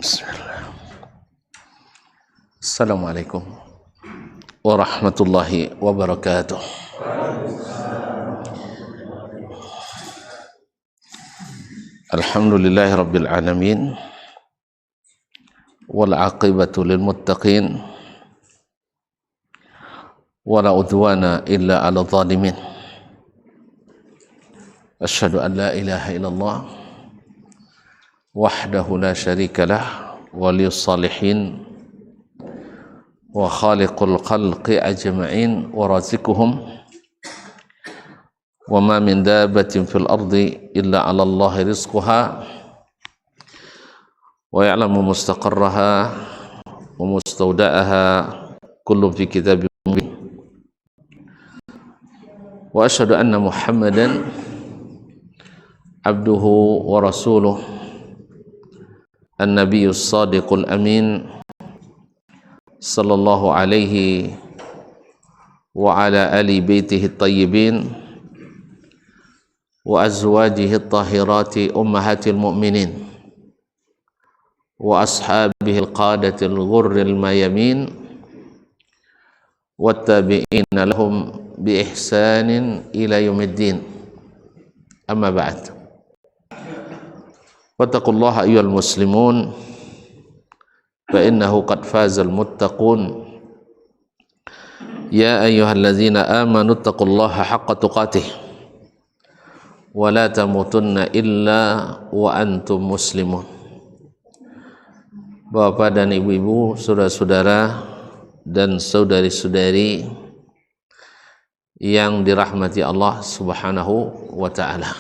Bismillah. Assalamualaikum warahmatullahi wabarakatuh. Alhamdulillahi rabbil alamin wal aqibatu lil muttaqin wala udwana illa ala zalimin. Asyhadu an la ilaha illallah wahdahu la syarika lah waliyus salihin wa khaliqul khalqi ajma'in wa razikuhum wa ma min dabbatin fil ardi illa 'ala Allahi rizquha wa ya'lamu mustaqarraha wa mustawda'aha kullu fi kitabin mubin. Wa asyhadu anna Muhammadan abduhu wa rasuluh an-nabiyyus sadiqul amin sallallahu alaihi wa ala ali baitihi at-tayyibin wa azwajihi at-tahirati ummahatil mu'minin wa ashabihi al-qadatil ghurril mayamin wattabi'ina lahum bi ihsanin ila yaumiddin. Amma ba'd. Wattaqullaha ayyuhal muslimun fa innahu qad fazal muttaqun. Ya ayyuhalladzina amanu taqullaha haqqa tuqatih wa la tamutunna illa wa antum muslimun. Bapak dan ibu-ibu, saudara-saudara dan saudari-saudari yang dirahmati Allah Subhanahu wa taala.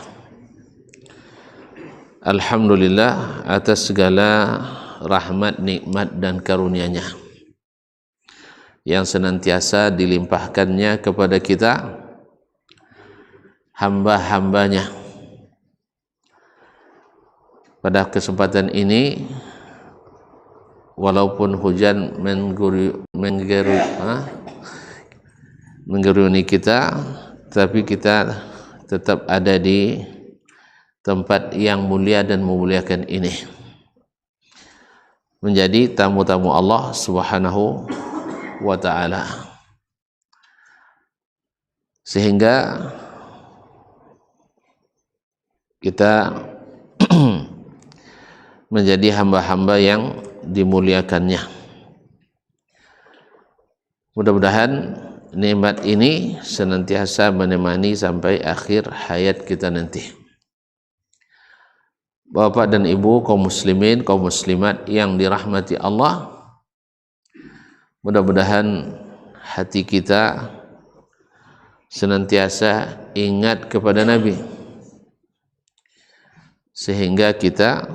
Alhamdulillah atas segala rahmat, nikmat dan karunia-Nya yang senantiasa dilimpahkannya kepada kita hamba-hambanya. Pada kesempatan ini, walaupun hujan mengguruni kita, tapi kita tetap ada di tempat yang mulia dan memuliakan ini, menjadi tamu-tamu Allah Subhanahu wa ta'ala, sehingga kita menjadi hamba-hamba yang dimuliakannya. Mudah-mudahan nikmat ini senantiasa menemani sampai akhir hayat kita nanti. Bapak dan ibu, kaum muslimin, kaum muslimat yang dirahmati Allah, mudah-mudahan hati kita senantiasa ingat kepada Nabi, sehingga kita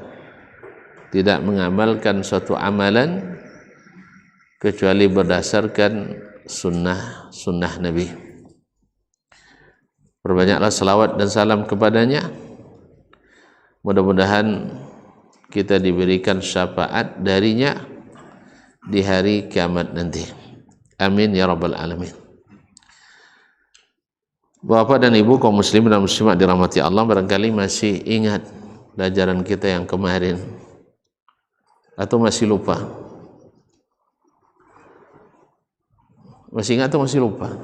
tidak mengamalkan suatu amalan kecuali berdasarkan sunnah Nabi. Perbanyaklah salawat dan salam kepadanya. Mudah-mudahan kita diberikan syafaat darinya di hari kiamat nanti. Amin ya rabbal alamin. Bapak dan ibu, kaum muslim dan muslimat dirahmati Allah, barangkali masih ingat pelajaran kita yang kemarin atau masih lupa? Masih ingat atau masih lupa?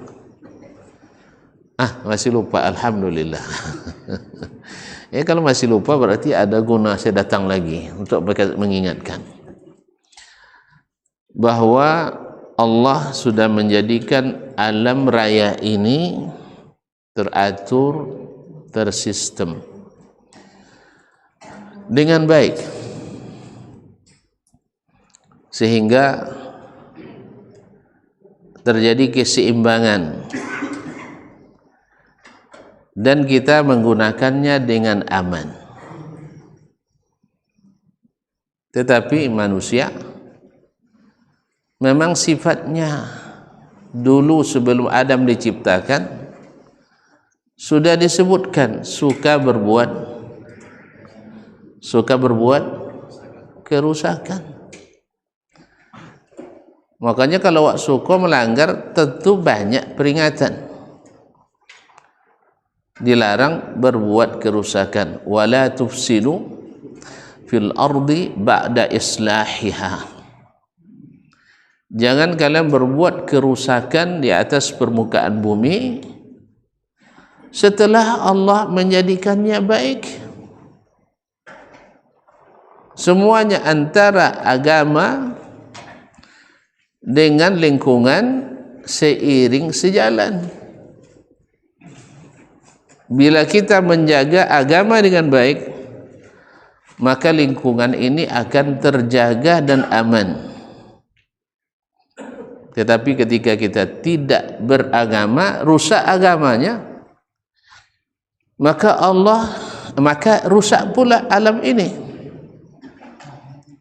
Masih lupa, alhamdulillah. Kalau masih lupa berarti ada guna saya datang lagi untuk mengingatkan bahwa Allah sudah menjadikan alam raya ini teratur, tersistem dengan baik, sehingga terjadi keseimbangan dan kita menggunakannya dengan aman. Tetapi manusia memang sifatnya dulu sebelum Adam diciptakan sudah disebutkan suka berbuat kerusakan. Makanya kalau wak suka melanggar tentu banyak peringatan. Dilarang berbuat kerusakan. Wala tufsidu fil ardi ba'da islahiha. Jangan kalian berbuat kerusakan di atas permukaan bumi setelah Allah menjadikannya baik. Semuanya antara agama dengan lingkungan seiring sejalan. Bila kita menjaga agama dengan baik, maka lingkungan ini akan terjaga dan aman. Tetapi ketika kita tidak beragama, rusak agamanya, maka rusak pula alam ini.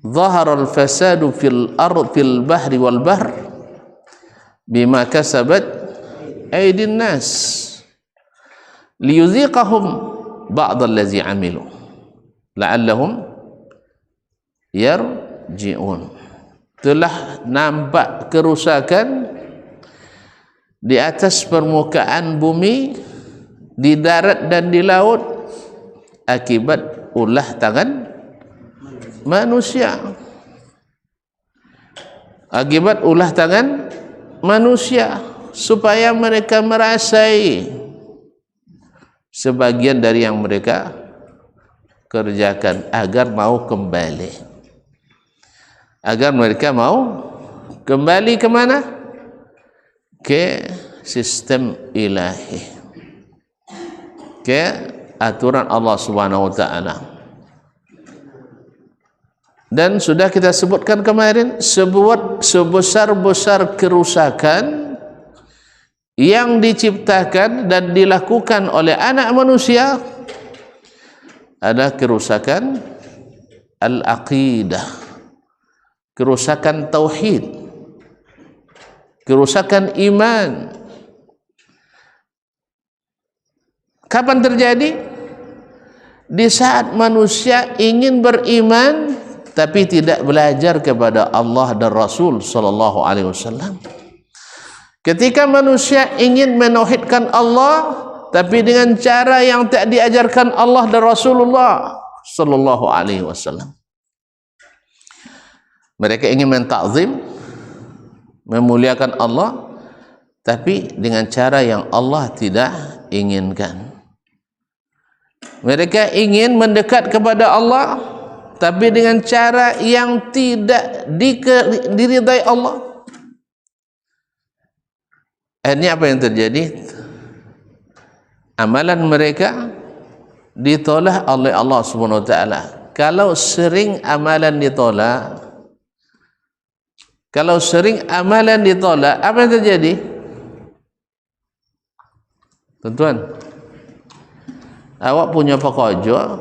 Zahara al-fasadu fil bahri wal bahr bima kasabat aydin nas liyuziqahum ba'd allazi amilu la'allahum yarji'un. Telah nampak kerusakan di atas permukaan bumi, di darat dan di laut akibat ulah tangan manusia. Akibat ulah tangan manusia, supaya mereka merasai sebagian dari yang mereka kerjakan agar mau kembali. Agar mereka mau kembali ke mana? Ke sistem ilahi, ke aturan Allah Subhanahu wa taala. Dan sudah kita sebutkan kemarin, sebesar-besar kerusakan yang diciptakan dan dilakukan oleh anak manusia adalah kerusakan al-aqidah, kerusakan tauhid, kerusakan iman. Kapan terjadi? Di saat manusia ingin beriman tapi tidak belajar kepada Allah dan Rasul sallallahu alaihi wasallam. Ketika manusia ingin menauhidkan Allah tapi dengan cara yang tak diajarkan Allah dan Rasulullah sallallahu alaihi wasallam. Mereka ingin mentakzim, memuliakan Allah, tapi dengan cara yang Allah tidak inginkan. Mereka ingin mendekat kepada Allah, tapi dengan cara yang tidak diridai Allah. Akhirnya apa yang terjadi? Amalan mereka ditolak oleh Allah Subhanahu wa taala. Kalau sering amalan ditolak, apa yang terjadi? Tuan-tuan, awak punya pekerja,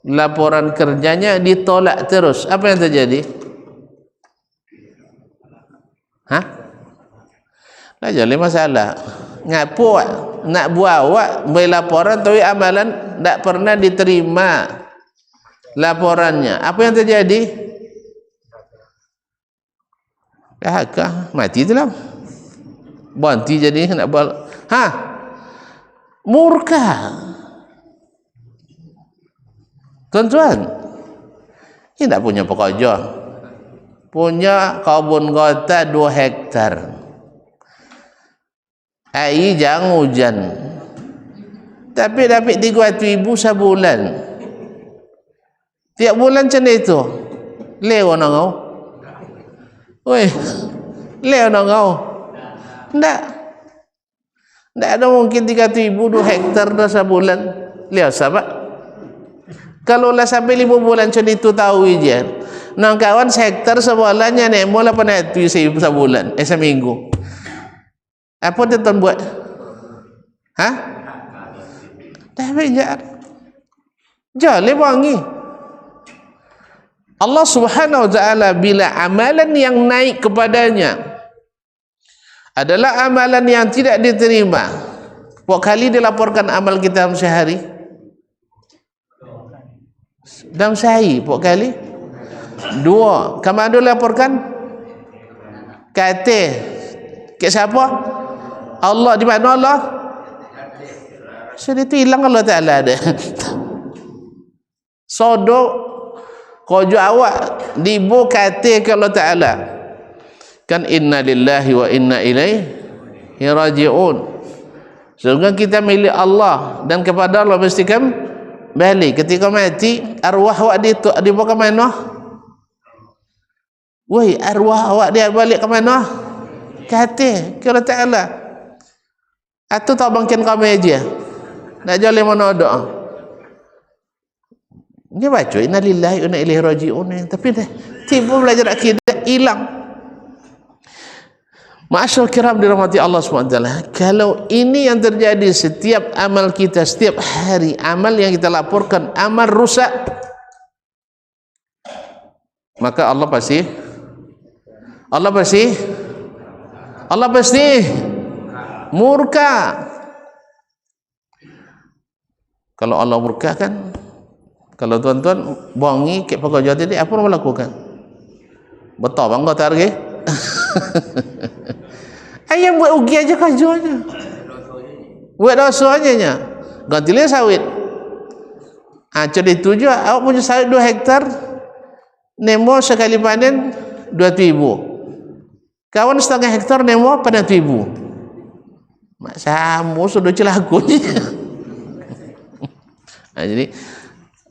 laporan kerjanya ditolak terus, apa yang terjadi? Hah? Nah, jadi masalah. Ngapu nak buat awak laporan tapi amalan tak pernah diterima laporannya. Apa yang terjadi? PHK, mati tu lah. Berhenti jadi nak buat. Murka. Tuan-tuan, ini tak punya pekerja, punya kebun kota 2 hektar, air jangan hujan, tapi dapat 300,000 sebulan. Tiap bulan macam itu lewat nak kau. Weh, lewat nak kau. Tak ada mungkin 300,000 2 hektar dah sebulan. Lewat sahabat. Kalau lah sampai 5 bulan macam itu tahu je. Nang kawan hektar sebulannya ni mula 800 sebulan, seminggu. Apa tuan buat? Hah? Dah bejar. Jale wangi. Allah Subhanahu wa taala bila amalan yang naik kepadanya adalah amalan yang tidak diterima, berapa kali dilaporkan amal kita dalam sehari? Dalam sehari berapa kali? 2. Kamu ada laporkan? Kata ke siapa? Allah. Di mana Allah? Sudah itu hilang Allah Ta'ala ada. Sodok Kojo awak dibo kata ke Allah Ta'ala. Kan inna lillahi wa inna ilaihi raji'un. Sesungguhnya kita milik Allah dan kepada Allah mesti kembali. Ketika mati, arwah awak dibawa ke mana? Woi, arwah awak dia balik ke mana? Kata ke Allah Ta'ala. Atau tak bangkin kami aja. Nak jalan mana doa? Dia baca inna lillahi wa inna ilaihi raji'un, tapi dah tiba belajar akidah hilang. Ma'asyarul kiram dirahmati Allah SWT. Kalau ini yang terjadi setiap amal kita, setiap hari amal yang kita laporkan amal rusak, maka Allah pasti murka. Kalau Allah murka kan, kalau tuan-tuan bongi ke pekerja tadi, apa yang melakukan? Betul bang, kau target? Ayam buat ugi aja kerjanya. Buat dosa aja. Gantilah sawit. Jadi tujuh, awak punya sawit 2 hektar, nemo sekali panen 2.000. Kawan setengah hektar nemo panen 1.000. Mak samu sudah celakunya.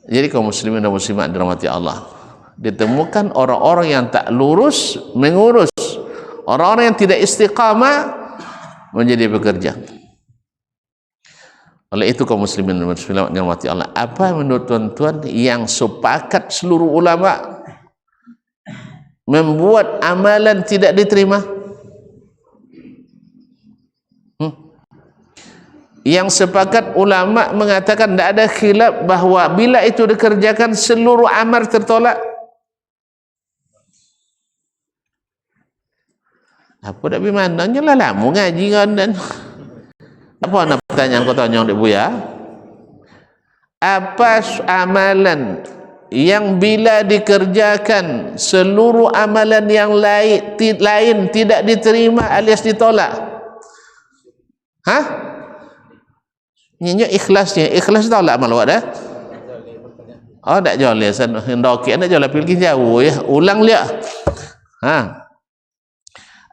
Jadi kaum muslimin dan muslimat dirahmati Allah, ditemukan orang-orang yang tak lurus mengurus, orang-orang yang tidak istiqamah menjadi pekerja. Oleh itu kaum muslimin dan muslimat dirahmati Allah, apa menurut tuan-tuan yang sepakat seluruh ulama membuat amalan tidak diterima? Yang sepakat ulama mengatakan tidak ada khilaf bahawa bila itu dikerjakan seluruh amal tertolak. Apa dak bimananya lah lama ngaji kan dan apa nak pertanyaan kau tanya dek buya? Apa amalan yang bila dikerjakan seluruh amalan yang lain tidak diterima alias ditolak? Hah? Nyinya ikhlasnya, ikhlas tahu lah amal awak dah. Oh, tak jual ya, hendak nak jual pergi jauh ya, ulang lihat.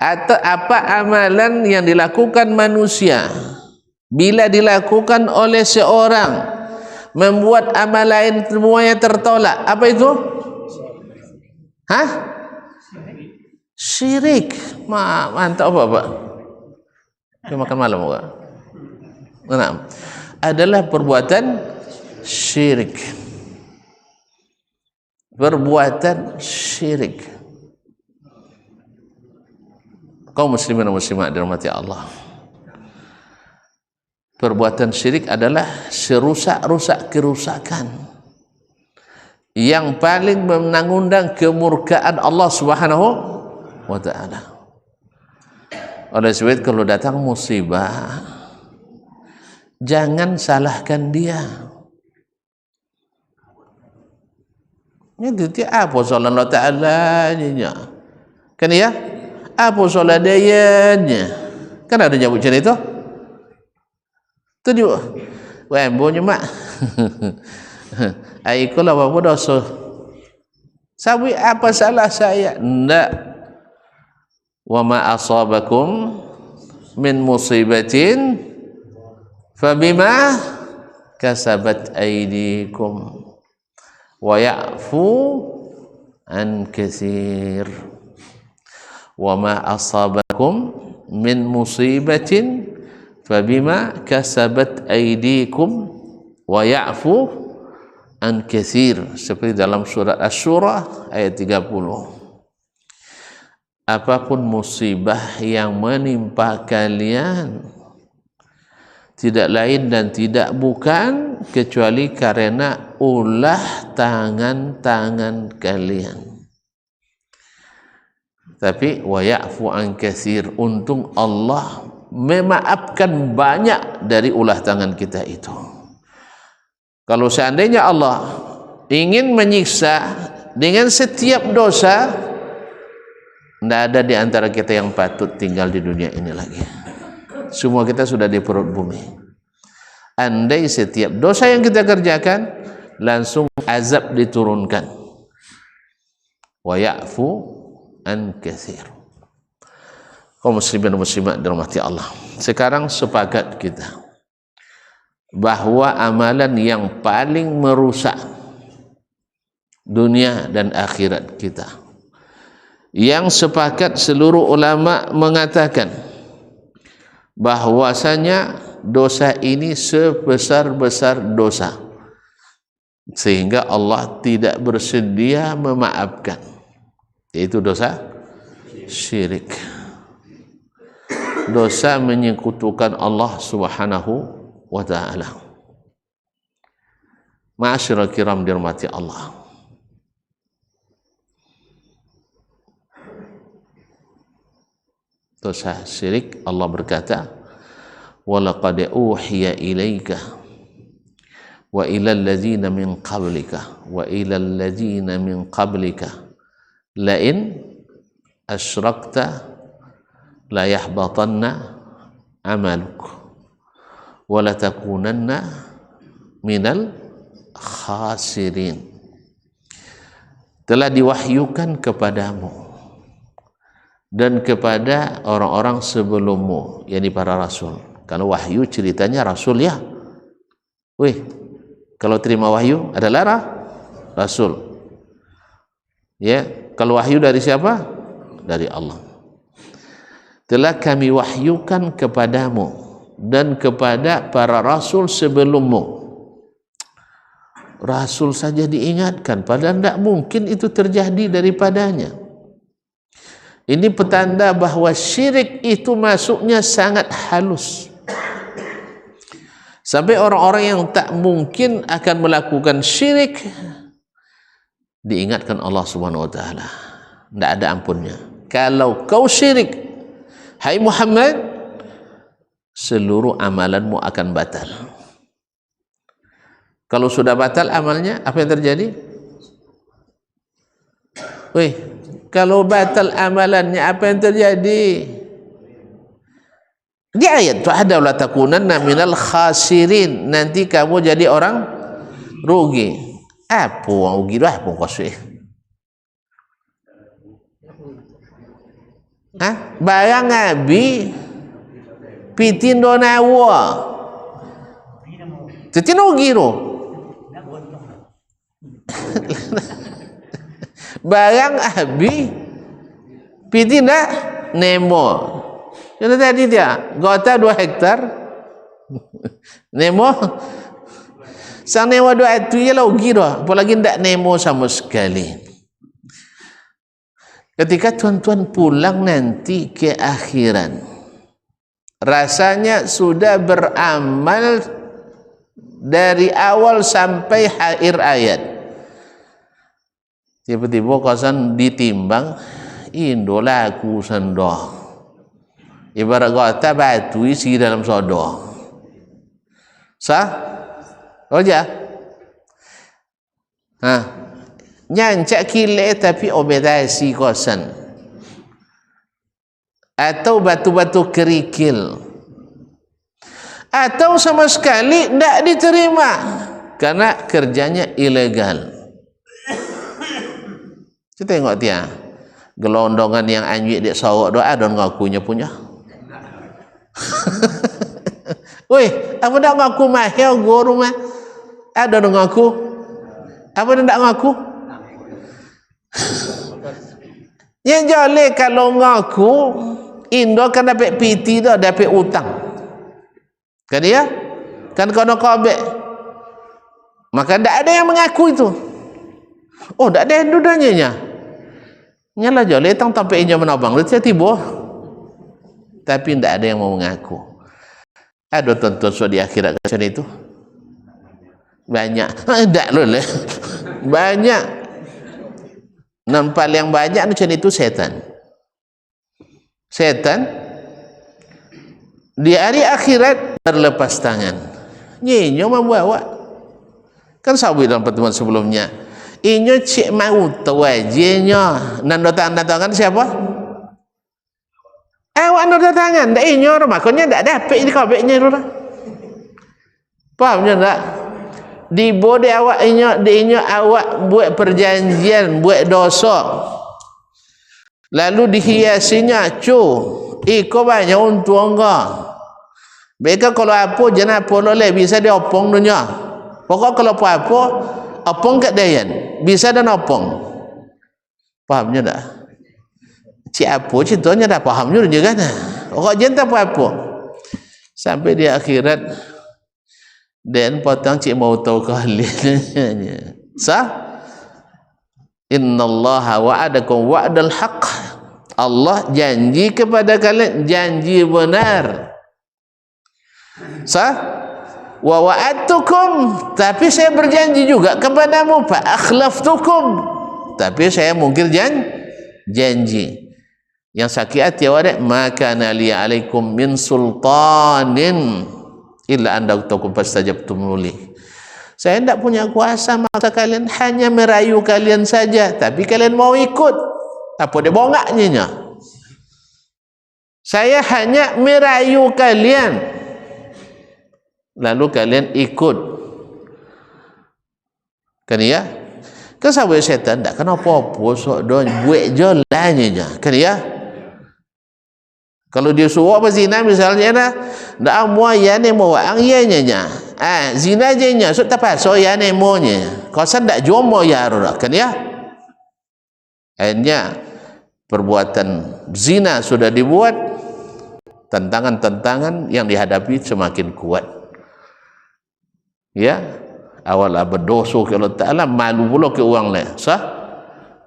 Atau apa amalan yang dilakukan manusia bila dilakukan oleh seorang membuat amal lain semuanya tertolak? Apa itu? Syirik. Mantap Bapak. Dia makan malam Bapak. Nah, adalah perbuatan syirik. Perbuatan syirik. Kaum muslimin dan muslimat dirahmati Allah, perbuatan syirik adalah serusak-rusak kerusakan yang paling mengundang kemurkaan Allah Subhanahu wa ta'ala. Oleh sebab itu kalau datang musibah, jangan salahkan dia. Ini dia apa salah Allah Ta'ala nya? Kan ya? Apa salah dia nya? Kan ada nyebut macam itu? Tu juga. Wah, bonya mak. Ai kula apa dosa? Sawi apa salah saya? Ndak. Wa ma asabakum min musibatin fabima kasabat aydikum wa ya'fu an katsir. Wa ma asabakum min musibatin fabima kasabat aydikum wa ya'fu an katsir, seperti dalam surat Asy-Syura ayat 30. Apapun musibah yang menimpa kalian tidak lain dan tidak bukan kecuali karena ulah tangan-tangan kalian. Tapi wa ya'fu an katsir, untung Allah memaafkan banyak dari ulah tangan kita itu. Kalau seandainya Allah ingin menyiksa dengan setiap dosa, tidak ada di antara kita yang patut tinggal di dunia ini lagi. Semua kita sudah di perut bumi. Andai setiap dosa yang kita kerjakan langsung azab diturunkan, wa ya'fu an katsir. Kaum muslimin dan muslimat dirahmati Allah. Sekarang sepakat kita bahwa amalan yang paling merusak dunia dan akhirat kita, yang sepakat seluruh ulama mengatakan bahwasanya dosa ini sebesar-besar dosa sehingga Allah tidak bersedia memaafkan, yaitu dosa syirik, dosa menyekutukan Allah Subhanahu wa ta'ala. Ma'asyiral kiram dirahmati Allah, dosa syirik, Allah berkata, walaqad uhiya ilaika wa ilal ladzina min qablika wa ilal ladzina min qablika la in asyrakta la yahbatanna amaluk wa la takunanna minal khasirin. Telah diwahyukan kepadamu dan kepada orang-orang sebelummu, yakni para rasul. Kalau wahyu ceritanya rasul ya. Wih, kalau terima wahyu adalah rasul. Ya, kalau wahyu dari siapa? Dari Allah. Telah kami wahyukan kepadamu dan kepada para rasul sebelummu. Rasul saja diingatkan, padahal tidak mungkin itu terjadi daripadanya. Ini petanda bahwa syirik itu masuknya sangat halus. Sampai orang-orang yang tak mungkin akan melakukan syirik diingatkan Allah Subhanahu wa ta'ala. Tidak ada ampunnya. Kalau kau syirik, hai Muhammad, seluruh amalanmu akan batal. Kalau sudah batal amalnya, apa yang terjadi? Wih, kalau batal amalannya, apa yang terjadi? Di ayat fa'ada la takunanna minal khasirin, nanti kamu jadi orang rugi. Apa yang rugi dah pun koseh. Hah? Barang abi pitin donawa. Tetin rugi ro. Barang abi piti nak nemo. Jadi tadi dia gota 2 hektar nemo sang nemo 2 hektar ya lah rugi dah, apalagi tidak nemo sama sekali. Ketika tuan-tuan pulang nanti ke akhiran, rasanya sudah beramal dari awal sampai akhir ayat. Tiba-tiba kosan ditimbang, indo laku sendoh. Ibarat kata batu isi dalam sodoh. Sah? Roja? Hah? Nyancak kile tapi obedasi kosan. Atau batu-batu kerikil. Atau sama sekali tidak diterima karena kerjanya ilegal. Kita tengok dia gelondongan yang anjik dia sawak doa dan ngakunya punya. Woi, apa nak ngaku mahal guru mah? Ada dong ngaku. Apa nak ngaku? Yang jolek kalau ngaku Indo kan dapat piti dah, dapat utang. Kan dia? Kan kono kobek. Maka tidak ada yang mengaku itu. Oh, tidak ada yang dudanya. Nyala jolek tang sampai injam menabang itu tiba. Tapi tidak ada yang mau mengaku. Ada tuan-tuan so di akhirat macam itu? Banyak. Tidak boleh. Banyak. Nampak yang banyak macam itu setan. Setan di hari akhirat berlepas tangan. Nyinyo membawa. Kan sahabat dalam pertemuan sebelumnya. Inyo cik mau tawajinya. Nando tangan siapa? Awak nando tangan. Dah inyo makanya tak dapat ini kabeknya itu dah. Fahamnya tak? Dibo dia awak inyo awak buat perjanjian, buat dosa. Lalu dihiasinya iko banyak untung enggak. Mereka kalau apa jangan apa loleh bisa dia opong dunia. Pokok kalau apa opong kat dayan bisa dan opong. Pahamnya dah? Cik apa contohnya dah pahamnya juga kan? Pokok jangan apa-apa. Sampai di akhirat dan potong cik mau tahu kalian. Sah? Innallaha wa'adakum wa'dal haqq. Allah janji kepada kalian janji benar. Sah? Wa wa'adtukum, tapi saya berjanji juga kepadamu fa akhlaftukum, tapi saya mungkir janji. Yang sakit hati awak maka nali alaikum min sultanin illa an da'utukum fastajabtum li. Saya tidak punya kuasa maksa kalian, hanya merayu kalian saja, tapi kalian mau ikut. Apa dia bongaknya? Saya hanya merayu kalian, lalu kalian ikut. Kan ya? Kesabai setan tak kenapa apa sok don buat jalannya kan ya? Kalau dia suruh apa zina misalnya dah, dak mua ya ne mau ang ianya nya. Zina je nya sok tak so ya ne mo nya. Kosan dak jomo ya ro kan ya? Akhirnya perbuatan zina sudah dibuat, tantangan-tantangan yang dihadapi semakin kuat. Ya, awal berdosa ke Allah Ta'ala, malu pula ke orang lain. Sah?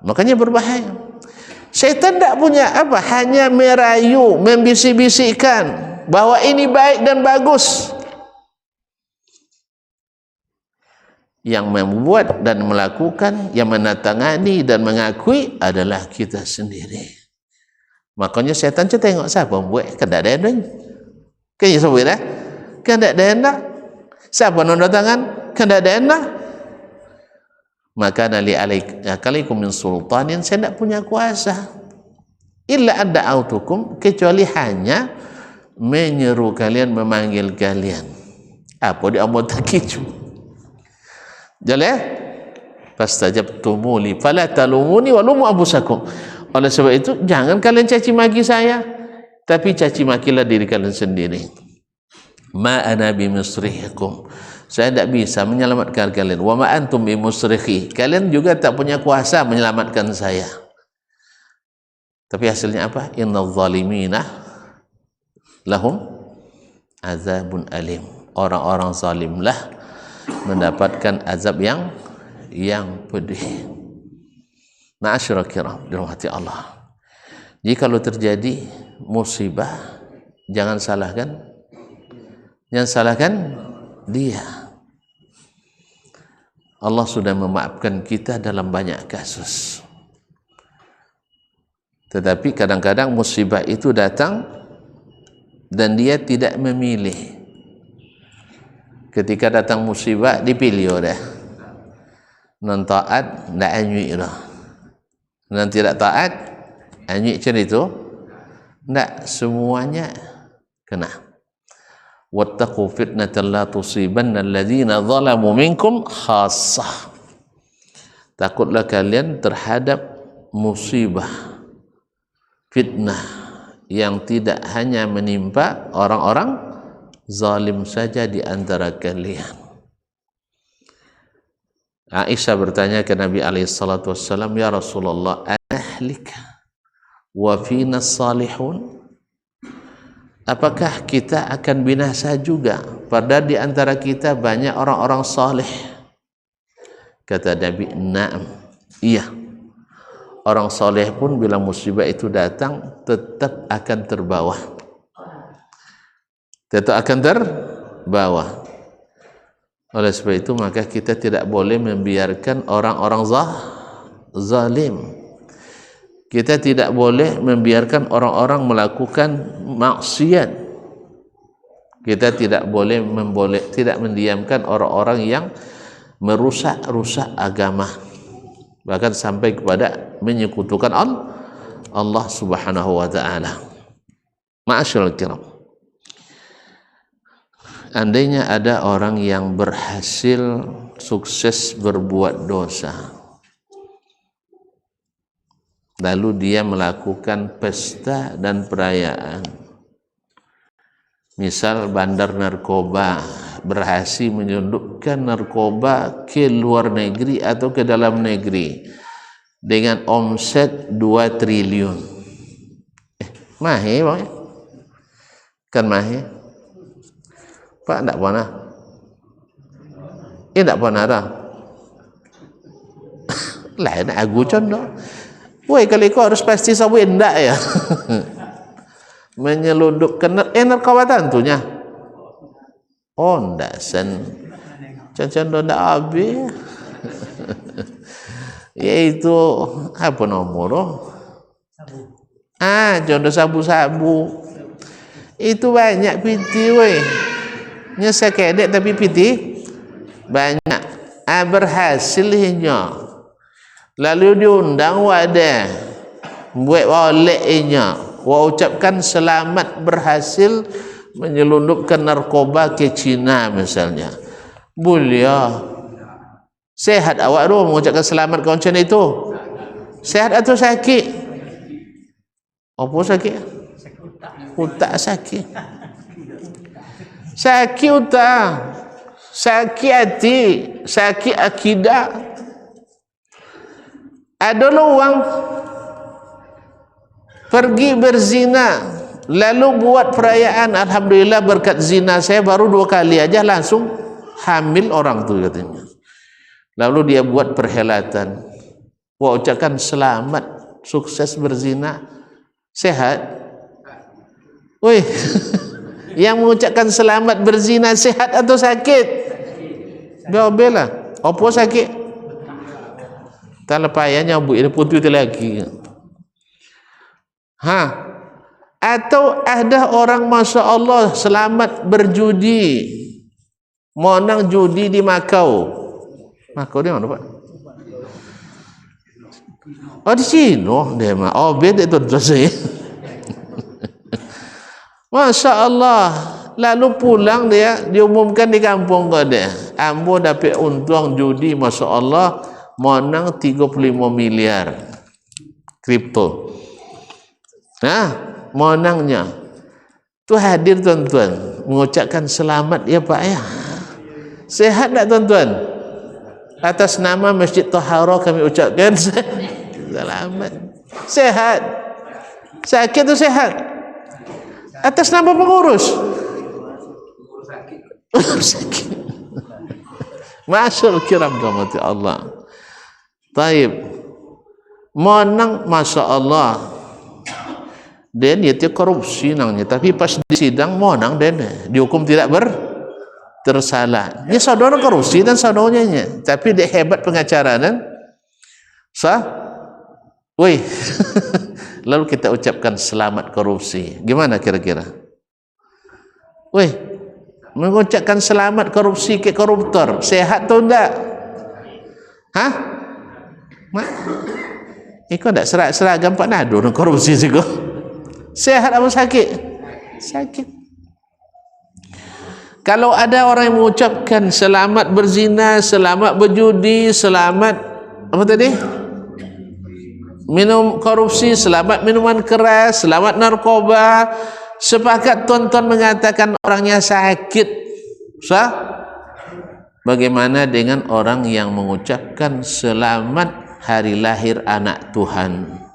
Makanya berbahaya. Syaitan tak punya apa, hanya merayu, membisik-bisikkan bahwa ini baik dan bagus. Yang membuat dan melakukan, yang menatangani dan mengakui adalah kita sendiri. Makanya syaitan tu tengok siapa buat, kan tak ada yang kan ya sebut dah, kan tak ada yang siapa nanda tangan, kan tak ada yang maka nali alaikum min sultanin, saya tak punya kuasa illa adda autukum, kecuali hanya menyeru kalian, memanggil kalian. Apa dia amat tak kecu jalan fastajabtum li fala talumuni wa lumu abusakum. Oleh sebab itu jangan kalian caci maki saya, tapi caci makilah diri kalian sendiri. Ma ana bimusrihikum, saya tidak bisa menyelamatkan kalian. Wa ma antum bimusrikhi, kalian juga tak punya kuasa menyelamatkan saya. Tapi hasilnya apa? Innal zalimina lahum azabun alim. Orang-orang zalimlah mendapatkan azab yang pedih. Ma'asyiral kiram dirahmati Allah. Jadi kalau terjadi musibah, jangan salahkan dia. Allah sudah memaafkan kita dalam banyak kasus. Tetapi kadang-kadang musibah itu datang dan dia tidak memilih. Ketika datang musibah dipilih dah. Non taat ndak anyui dah. Non tidak taat anyui macam itu. Ndak semuanya kena. Wattaqu fitnatan la tusibanna alladhina zalamu minkum khassah. Takutlah kalian terhadap musibah, fitnah yang tidak hanya menimpa orang-orang zalim saja di antara kalian. Aisyah bertanya ke Nabi SAW, ya Rasulullah, ahlik wa fina salihun, apakah kita akan binasa juga padahal di antara kita banyak orang-orang saleh? Kata Nabi, na'am, iya. Orang saleh pun bila musibah itu datang tetap akan terbawa, tetap akan terbawa. Oleh sebab itu maka kita tidak boleh membiarkan orang-orang zalim. Kita tidak boleh membiarkan orang-orang melakukan maksiat. Kita tidak boleh tidak mendiamkan orang-orang yang merusak agama, bahkan sampai kepada menyekutukan Allah Subhanahu wa taala. Ma'asyiral kiram. andainya ada orang yang berhasil sukses berbuat dosa, lalu dia melakukan pesta dan perayaan, misal bandar narkoba berhasil menyelundupkan narkoba ke luar negeri atau ke dalam negeri dengan omset 2 triliun. Mahir bang? Kan mahir? Pak tak pernah? Tak pernah dah. Lain nak aku contoh. Woi, kalau kau harus pasti sawit ndak ya? Menyelundupkan narkoba tentunya. Oh, ndak sen. Contoh ndak habis. Yaitu apa nomor? Contoh sabu-sabu. Itu banyak piti weh. Nya sekedek tapi piti banyak. Berhasilnya. Lalu diundang wadah. Buat olehnya. Ucapkan selamat berhasil menyelundupkan narkoba ke Cina misalnya. Boleh. Sehat awak tu mengucapkan selamat ke macam itu? Sehat atau sakit? Apa sakit? Utak sakit. Sakit utak. Sakit hati. Sakit akidah. Ada orang pergi berzina, lalu buat perayaan, alhamdulillah berkat zina saya baru 2 kali aja langsung hamil orang tu katanya. Lalu dia buat perhelatan, ucapkan selamat sukses berzina, sehat. Wih, yang mengucapkan selamat berzina sehat atau sakit? Bela, apa sakit? Tak lepayanya bu ini putih lagi. Atau ada orang masya Allah selamat berjudi, menang judi di Makau. Makau di mana Pak? Oh di Cina dia mah. Oh beda itu terus. Masya Allah. Lalu pulang dia diumumkan di kampung kau dia. Ambo dapat untung judi masya Allah menang 35 miliar kripto. Menangnya. Tu hadir tuan-tuan mengucapkan selamat ya Pak ya. Sehat tak tuan-tuan? Atas nama Masjid Tahara kami ucapkan selamat. Sehat. Sakit tu sehat. Atas nama pengurus. Sakit. Masyaallah kiram rahmati Allah. Taib. Menang masya Allah. Dan dia korupsi nangnya. Tapi pas di sidang menang dan dihukum tidak tersalah. Dia saudara korupsi dan saudaranya. Tapi dia hebat pengacara dan wih. Lalu kita ucapkan selamat korupsi. Gimana kira-kira? Wih, mengucapkan selamat korupsi ke koruptor. Sehat atau enggak? Kau tak seragam Pak Nado korupsi sih kau. Sehat apa sakit? Sakit. Kalau ada orang yang mengucapkan selamat berzina, selamat berjudi, selamat apa tadi? Minum korupsi, selamat minuman keras, selamat narkoba, sepakat tuan-tuan mengatakan orangnya sakit. Bagaimana dengan orang yang mengucapkan selamat hari lahir anak Tuhan?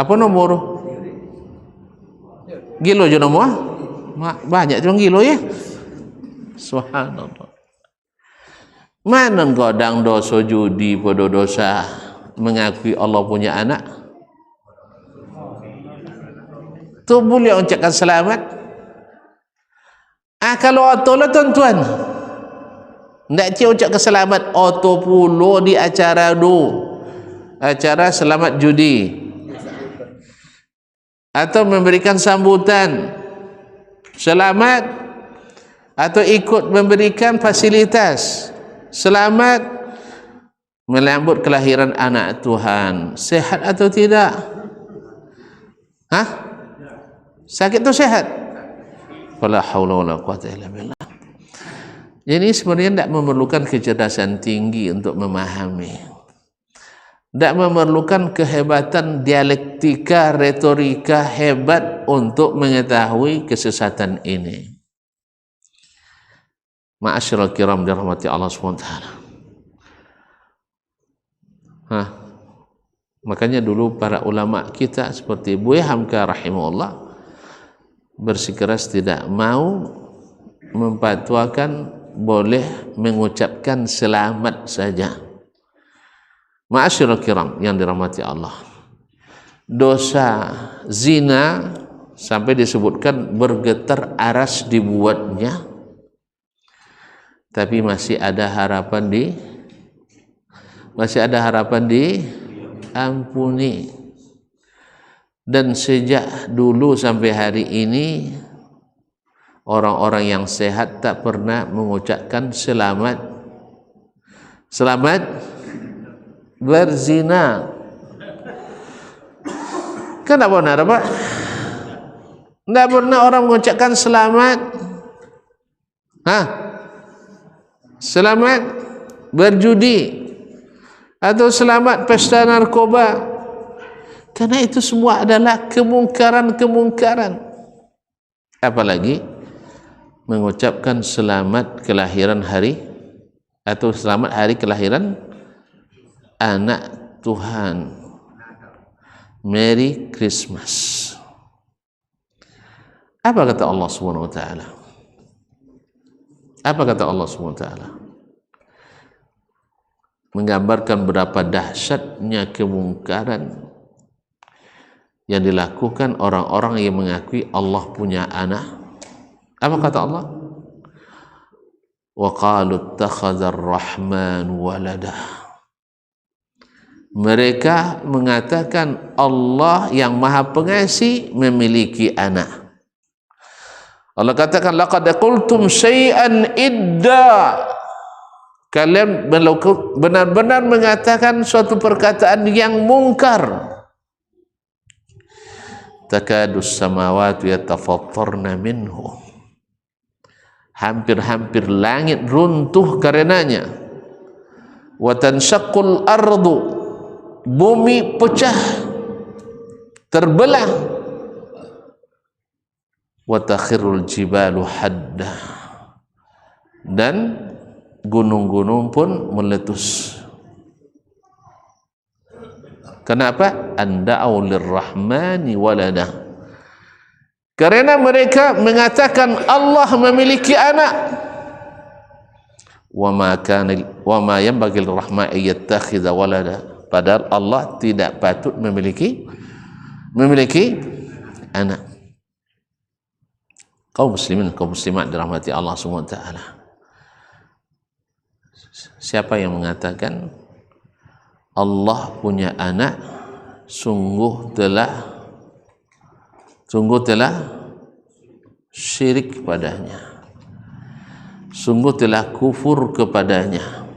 Apa nomor? Gilo je nomor? Banyak cuma gilo ya. Subhanallah. Mana godang dosa judi pada dosa mengakui Allah punya anak? Tu boleh ucapkan selamat. Kalau auto lah tuan-tuan. Ndak cik ucapkan selamat auto puluh di acara acara selamat judi. Atau memberikan sambutan selamat, atau ikut memberikan fasilitas selamat melambut kelahiran anak Tuhan. Sehat atau tidak? Hah? Sakit itu sehat? Wala haula wala quwata illa billah. Jadi sebenarnya tidak memerlukan kecerdasan tinggi untuk memahami. Tidak memerlukan kehebatan dialektika, retorika hebat untuk mengetahui kesesatan ini. Ma'asyiral kiram dirahmati Allah SWT. Makanya dulu para ulama kita seperti Buya Hamka rahimahullah bersikeras tidak mau memfatwakan boleh mengucapkan selamat saja. Ma'asyiral kiram yang dirahmati Allah, dosa zina sampai disebutkan bergetar aras dibuatnya, tapi masih ada harapan diampuni. Dan sejak dulu sampai hari ini orang-orang yang sehat tak pernah mengucapkan selamat berzina. Kenapa benar Pak? Tidak pernah orang mengucapkan selamat selamat berjudi atau selamat pesta narkoba, karena itu semua adalah kemungkaran. Apalagi mengucapkan selamat kelahiran hari atau selamat hari kelahiran anak Tuhan, Merry Christmas. Apa kata Allah Subhanahu wa taala? Apa kata Allah SWT? Menggambarkan berapa dahsyatnya kemungkaran yang dilakukan orang-orang yang mengakui Allah punya anak. Apa kata Allah? Wa qalu ittakhadha ar-rahman walada. Mereka mengatakan Allah yang Maha Pengasih memiliki anak. Allah katakan laqad qultum syai'an idda. Kalian benar-benar mengatakan suatu perkataan yang mungkar. Takadus samawati yatafattarna minhu. Hampir-hampir langit runtuh karenanya. Wa tanshaqqul ardu. Bumi pecah, terbelah. Wa takhirul jibalu hadda, dan gunung-gunung pun meletus. Kenapa? Anda'u lirrahmani walada. Karena mereka mengatakan Allah memiliki anak. Wa ma yanbaghi lirrahmani yattakhidha walada. Padahal Allah tidak patut memiliki anak. Kaum muslimin, kaum muslimat dirahmati Allah SWT. Siapa yang mengatakan Allah punya anak, sungguh telah syirik padanya, sungguh telah kufur kepadanya,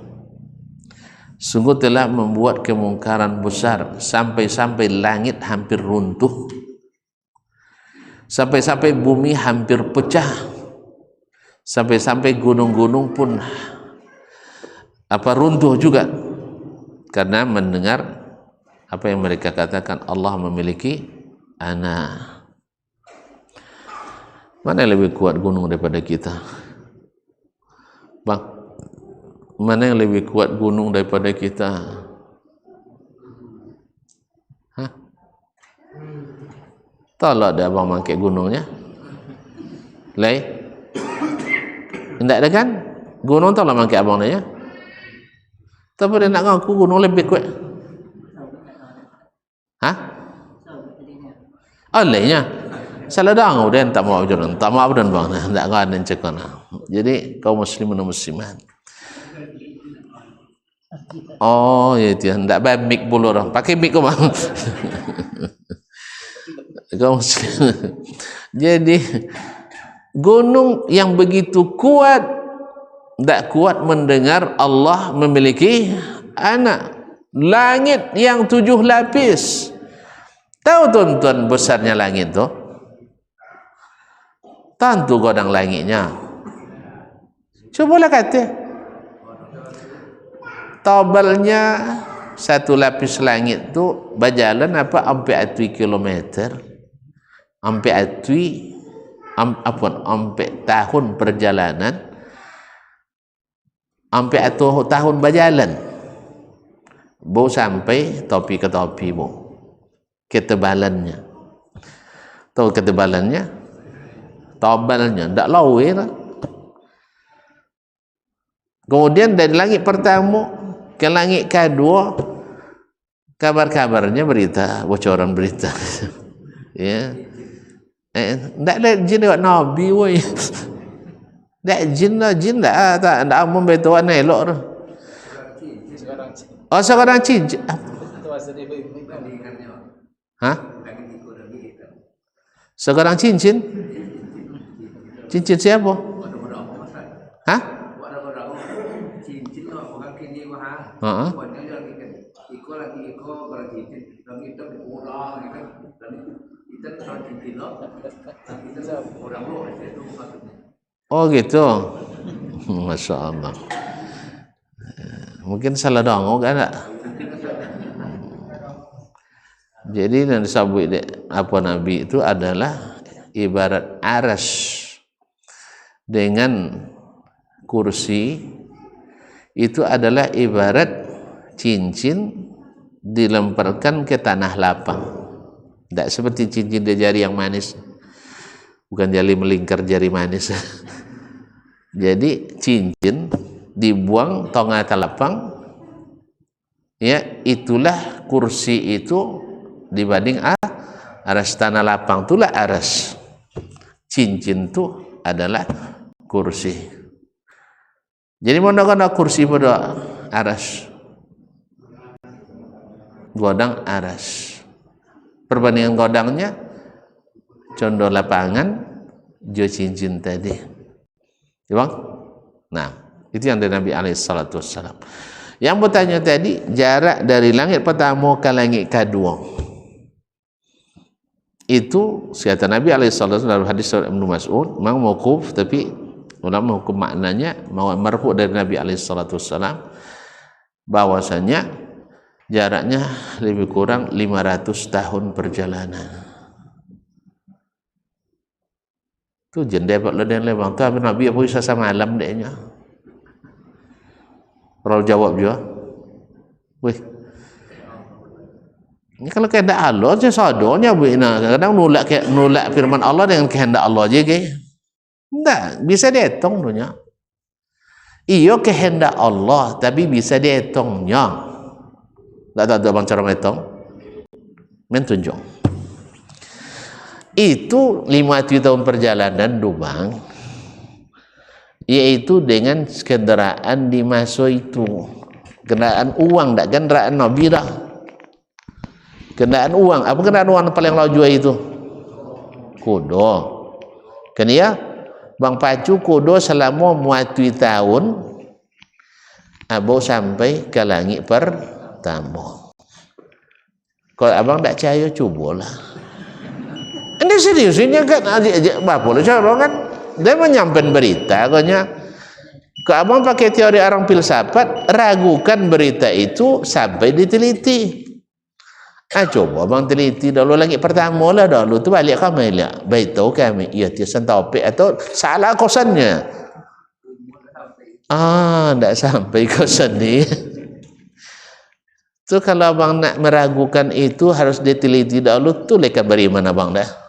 sungguh telah membuat kemungkaran besar, sampai-sampai langit hampir runtuh, sampai-sampai bumi hampir pecah, sampai-sampai gunung-gunung pun runtuh juga karena mendengar apa yang mereka katakan Allah memiliki anak. Mana yang lebih kuat gunung daripada kita? Bang, mana yang lebih kuat gunung daripada kita? Tahu ada abang mangkik gunungnya? Tidak ada kan? Gunung tahu lah mangkik abang dia. Tapi dia nak ngaku gunung lebih kuat. Alainya. Salah dang dan tak mau jalan, tak mau dan bang, tak ada yang cekana. Jadi kaum muslimin dan muslimat. Oh ya dia, tak baik mic bulu orang, pakai mic kau bang. Jadi gunung yang begitu kuat tak kuat mendengar Allah memiliki anak. Langit yang 7 lapis Tahu tuan-tuan besarnya langit tu? Tentu godang langitnya. Cubalah kata. Tabalnya satu lapis langit tu berjalan apa sampai 2 kilometer. Sampai 4 tahun perjalanan. Sampai 1 tahun berjalan. Baru sampai topi ke topi bu. Ketebalannya. Tahu ketebalannya? Tabalnya tak lawe lah. Kemudian dari langit pertama ke langit kedua, kabar-kabarnya berita, bocoran berita. Ya. Tak ada jin dekat Nabi woi. Tak jin lah, jin tak memberitahuan elok tu. Oh, sekarang cincin. Hah? Sekarang cincin? Cincin siapa? Hah? Oh gitu. Masya Allah. Mungkin salah dongeng kan? Jadi yang disebut apa Nabi itu adalah ibarat aras dengan kursi itu adalah ibarat cincin dilemparkan ke tanah lapang. Tidak seperti cincin di jari yang manis, bukan jari melingkar jari manis. Jadi cincin dibuang tengah lapang, ya itulah kursi itu dibanding aras tanah lapang itulah aras. Cincin itu adalah kursi. Jadi mana kursi pada aras, godang aras. Perbandingan godangnya condong lapangan jo cincin tadi. Ya bang? Nah, itu yang dari Nabi SAW. Yang bertanya tadi jarak dari langit pertama ke langit kedua. Itu kata Nabi SAW dalam hadis Ibnu Mas'ud, memang mauquf tapi ulama hukum maknanya marfu dari Nabi SAW bahwasanya jaraknya lebih kurang 500 tahun perjalanan. Tu jendela dan lebang tu Nabi apa bisa sama alam deknya. Kalau jawab juga, weh, ini kalau kehendak Allah je sadonya bina. Kadang nolak firman Allah dengan kehendak Allah je ke? Enggak, bisa dihitung dunia. Iyo kehendak Allah tapi bisa dihitungnya. Tak tahu abang cara menghitung? Mentunjuk. Itu 50 tahun perjalanan dubang, yaitu dengan kendaraan di masa itu. Kendaraan uang, tak kendaraan Nabi dah. Kendaraan uang. Apa kendaraan uang paling laju itu? Kuda. Kan ya? Bang pacu kuda selama muatui tahun abang sampai ke langit pertama. Kalau abang tak percaya, cubalah. Ini serius ini kan apa boleh cara kan dia menyampaikan berita katanya. Kalau abang pakai teori orang filsafat, ragukan berita itu sampai diteliti. Coba abang teliti dulu lagi pertama lah dulu tu balik kami lihat baik tahu kami ia tiasan topik atau salah kosannya. Tak sampai kosan ni. Tu kalau abang nak meragukan itu harus diteliti dulu tu lekas beriman abang dah.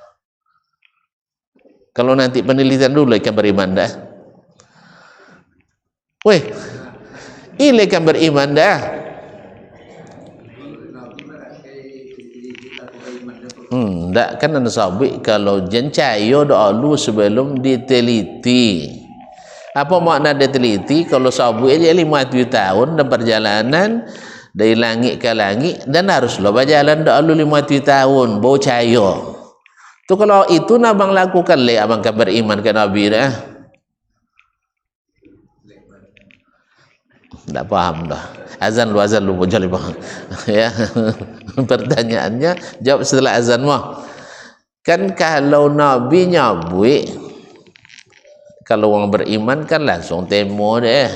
Kalau nanti penelitian dulu ikan beriman dah. Weh, ini ikan beriman dah. Tak kan anda sabit kalau jencaya dulu sebelum diteliti. Apa makna diteliti? Kalau sabit dia 50 tahun dan perjalanan dari langit ke langit dan haruslah berjalan dulu 50 tahun baru cahaya. Tu kalau itu abang lakukan le abang kan beriman ke Nabi dah. Tak faham dah. Azan lu boleh faham. Ya. Pertanyaannya jawab setelah azan mah. Kan kalau Nabi nyabui, kalau orang beriman kan langsung temo deh.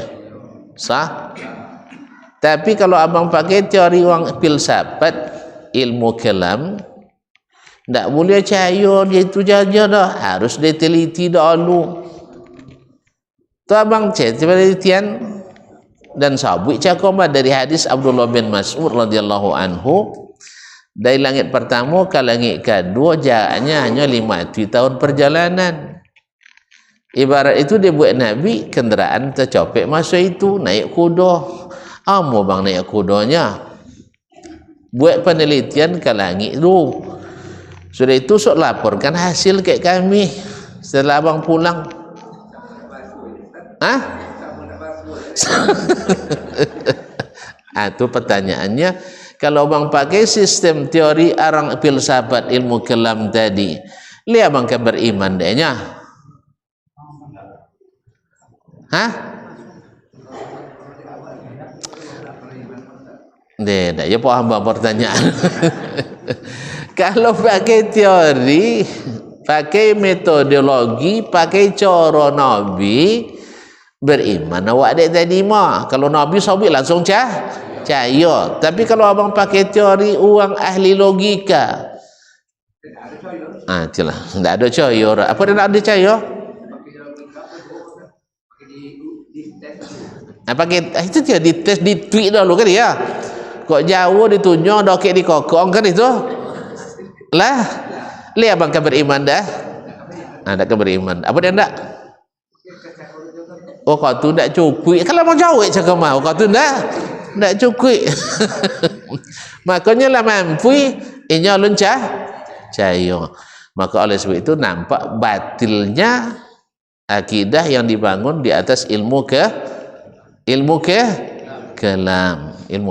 Sah? Tapi kalau abang pakai teori orang filsafat, ilmu kalam, tak boleh percaya dia itu saja dah. Harus diteliti dahulu. Tu abang cek penelitian dan sabuk cakap dari hadis Abdullah bin Mas'ud radhiyallahu anhu, dari langit pertama ke langit kedua jaraknya hanya 50 tahun perjalanan. Ibarat itu dia buat Nabi kenderaan tercopek masa itu naik kuda. Amo bang naik kudanya. Buat penelitian ke langit tu. Sudah itu sok laporkan hasil ke kami setelah abang pulang. Hah? Itu pertanyaannya, kalau abang pakai sistem teori orang filsafat ilmu kalam tadi, lihat abang kan beriman dehnya. Hah? Dah ya paham abang pertanyaan. Kalau pakai teori, pakai metodologi, pakai cara Nabi, beriman awak dek tadi mah. Kalau Nabi sabit langsung cahaya. Tapi kalau abang pakai teori orang ahli logika, itulah tak ada cahaya. Apa dia nak ada cahaya? Pakai itu dia dites di tweet dulu kan ya. Kok jauh ditunjuk dak di kokong kan itu. Lah, lihat abang kan beriman dah. Tak kan beriman. Apa dia nak? Oh kau tu tak cukup. Kalau mau jauh cakap mau kau tu tak cukup. Makanya lah mampu inya luncah cahaya. Maka oleh sebab itu nampak batilnya akidah yang dibangun di atas ilmu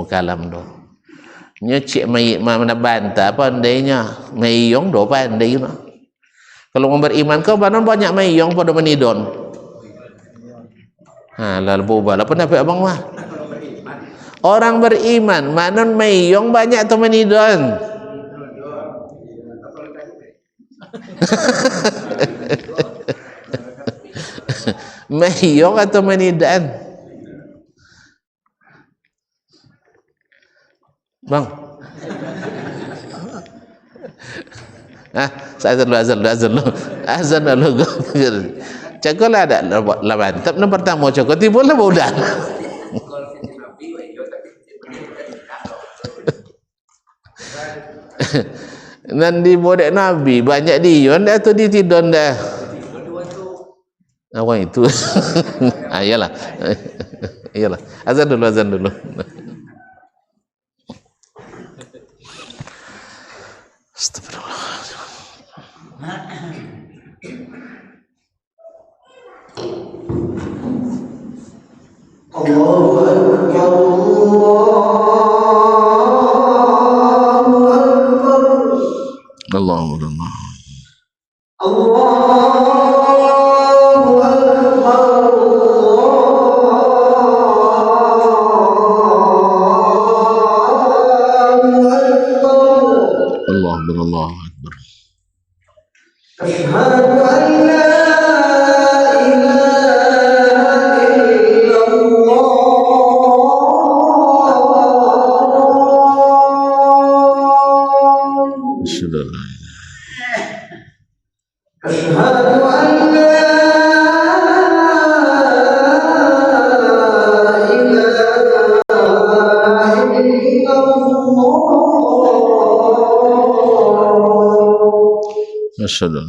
kalam tu. Nya cik mai mana bantah pandainya. Mayong do pandai no. Kalau orang beriman kau banon banyak mayong pada menidon. Lalu bubal apa nak abang mah? Orang beriman manon mayong banyak atau menidon? Mayong atau menidon? Bang. Azan dulu. Cakap lah ada lawan. Tapi yang pertama cakap tiba lah udah. Nanti bodek Nabi banyak dion dah atau ditidon dah. Awak itu. Iyalah. Iyalah. Azan dulu. Astagfirullah. Allahu Akbar, Allahu Akbar. Allahu Akbar. Allahu Akbar. Asyhadu an la Asyhadu an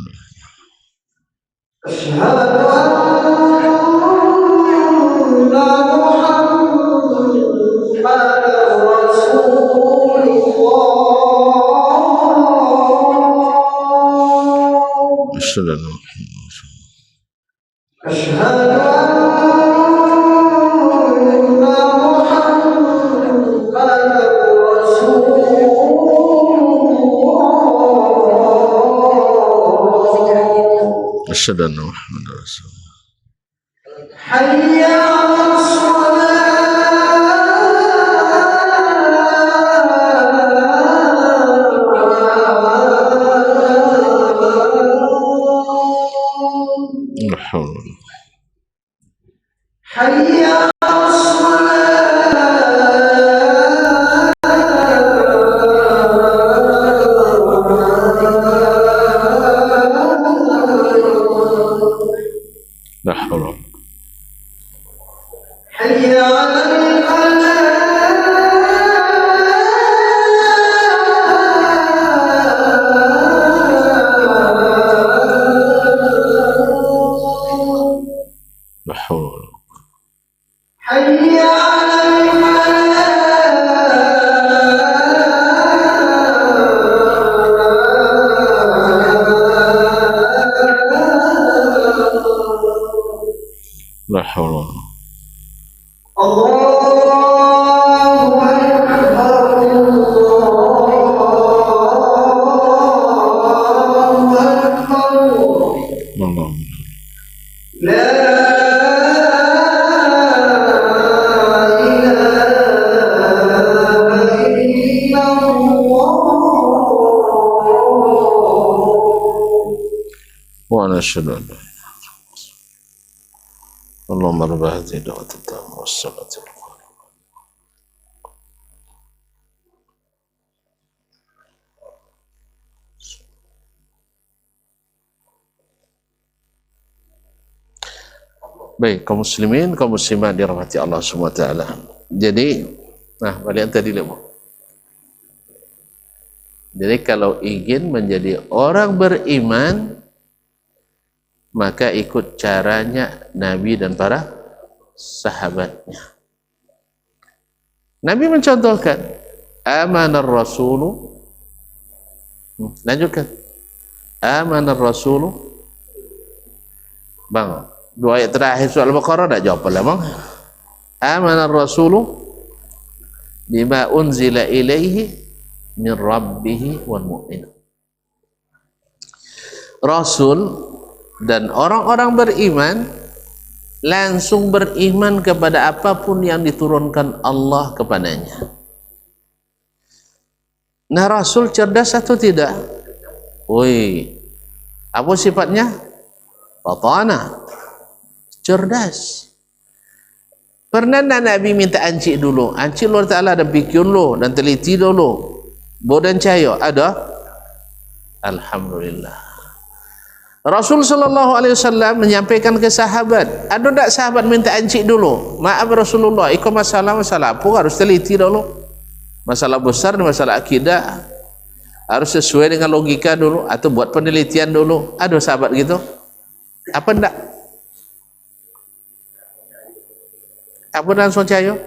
أشهد أن محمد رسول الله. حي على الصلاة. La haula. La haula. La haula. Allah. Wa nashhadu an la ilaha illallah. Allahumma rabb hadhihi da'wati at-tammah was-salati al-qa'imah. Baik, kaum muslimin, kaum muslimat dirahmati Allah Subhanahu wa taala. Jadi, balik yang tadi dulu. Jadi kalau ingin menjadi orang beriman, maka ikut caranya Nabi dan para sahabatnya. Nabi mencontohkan, amanar rasulu, lanjutkan, amanar rasulu, bang, dua ayat terakhir surah Al-Baqarah dah jawab lah bang. Amanar rasulu bima unzila ilaihi min rabbihi wal mu'minun. Rasul dan orang-orang beriman langsung beriman kepada apapun yang diturunkan Allah kepadanya. Nah, Rasul cerdas atau tidak? Woi, apa sifatnya? Fatana, cerdas. Pernah Nabi minta ancik dulu, ancik Allah Ta'ala dan pikir dulu dan teliti dulu, bodan cayo ada? Alhamdulillah. Rasul sallallahu alaihi wasallam menyampaikan ke sahabat, ada tak sahabat minta ancik dulu? Maaf Rasulullah, ikut masalah apa harus teliti dulu. Masalah besar, masalah akidah harus sesuai dengan logika dulu atau buat penelitian dulu. Ada sahabat gitu? Apa enggak? Apa langsung cayo?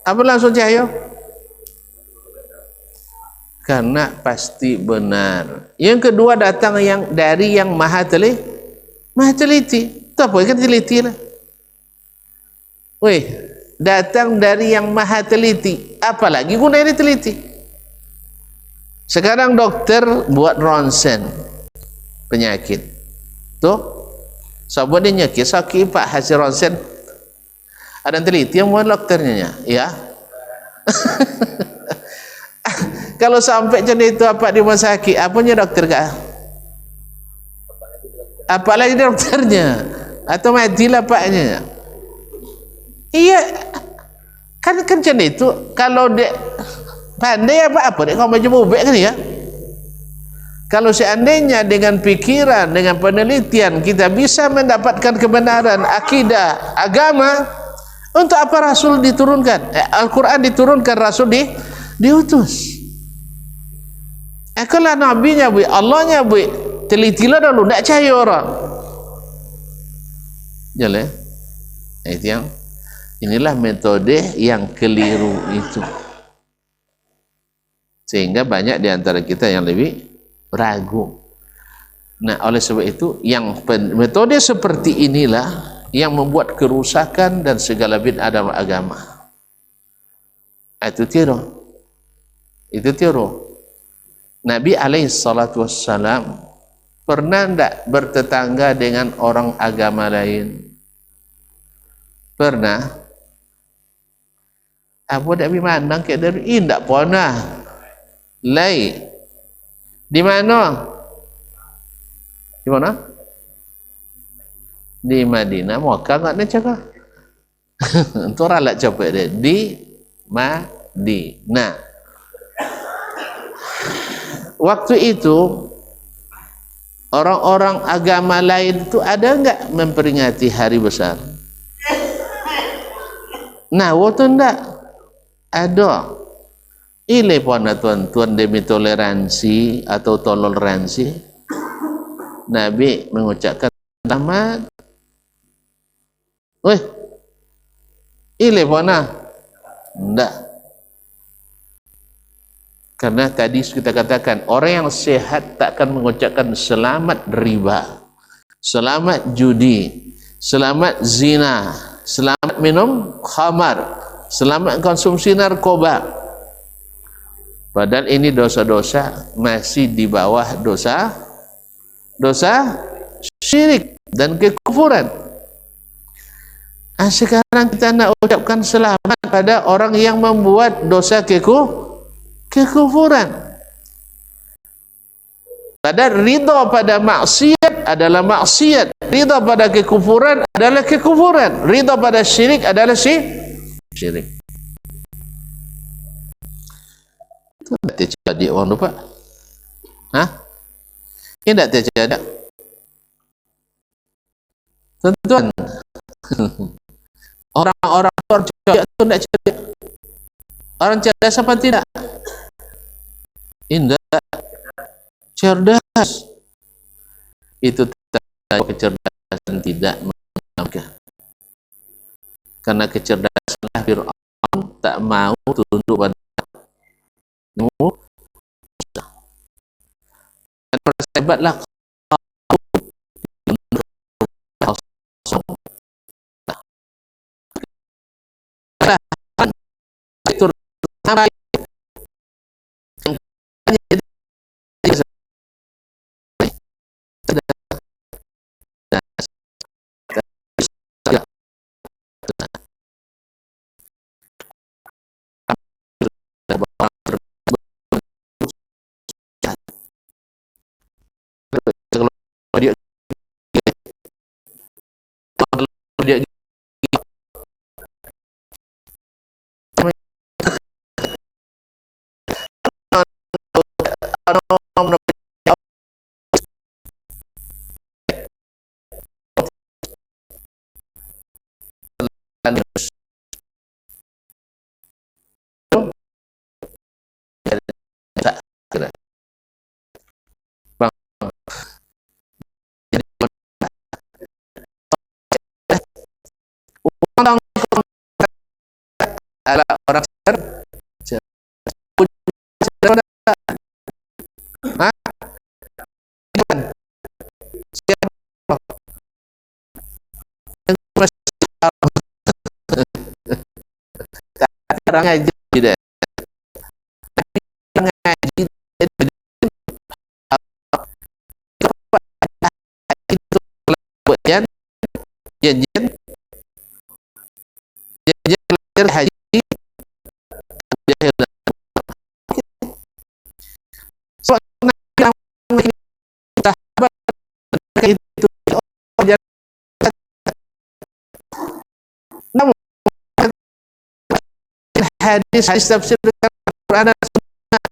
Apa langsung cayo? Karena pasti benar. Yang kedua datang dari yang maha teliti. Itu apa kan teliti lah. Weh, datang dari yang maha teliti. Apalagi guna ini teliti. Sekarang dokter buat ronsen penyakit. Tuh, sahabat dia nyakit sakit pak hasil ronsen. Ada yang teliti yang buat dokternya, ya. Kalau sampai macam itu apa di rumah sakit, apanya dokter kah? Apalagi dokternya, atau matilah paknya. Iya, kan macam itu. Kalau dia pandai apa dia kau macam bubek kan ya? Kalau seandainya dengan pikiran, dengan penelitian kita bisa mendapatkan kebenaran akidah agama, untuk apa Rasul diturunkan? Al-Quran diturunkan, Rasul diutus. Kalau Nabi-nya buat, Allah-nya buat, telitilah dulu, tak percaya orang. Jalan. Itu yang, inilah metode yang keliru itu. Sehingga banyak di antara kita yang lebih ragu. Nah, oleh sebab itu, yang metode seperti inilah yang membuat kerusakan dan segala bid'ah dalam agama. Itu tiru. Itu tiru. Nabi alaihissalam pernah tidak bertetangga dengan orang agama lain? Pernah? Apa tak memandang ke dari ini? Tak pernah. Lain. Di mana? Di mana? di Madinah Mekah nggak ada cakap itu ralat capek dia di Madinah. Waktu itu orang-orang agama lain itu ada nggak memperingati hari besar? Nah, waktu ndak ada. Ile pada tuan-tuan demi toleransi atau toleransi, Nabi mengucapkan selamat. Weh, ile pada ndak. Karena tadi kita katakan orang yang sehat tak akan mengucapkan selamat riba, selamat judi, selamat zina, selamat minum khamar, selamat konsumsi narkoba. Padahal ini dosa-dosa masih di bawah dosa syirik dan kekufuran. Sekarang kita nak ucapkan selamat pada orang yang membuat dosa kekufuran. Padahal ridha pada maksiat adalah maksiat, ridha pada kekufuran adalah kekufuran, ridha pada syirik adalah syirik. Itu tidak terjadi orang lupa. Ini tidak terjadi. Tentuan orang-orang cerdas itu tidak cerdas. Orang cerdas apa tidak? Indah cerdas. Itu kecerdasan tidak mengambil. Karena kecerdasanlah Fir'aun tak mau tunduk pada Musa. Dan bersahabatlah itu dia orang orang ngaji tidak ngaji itu buatnya janjian belajar haji itu namun hadis tafsir Al-Quran dan Sunnah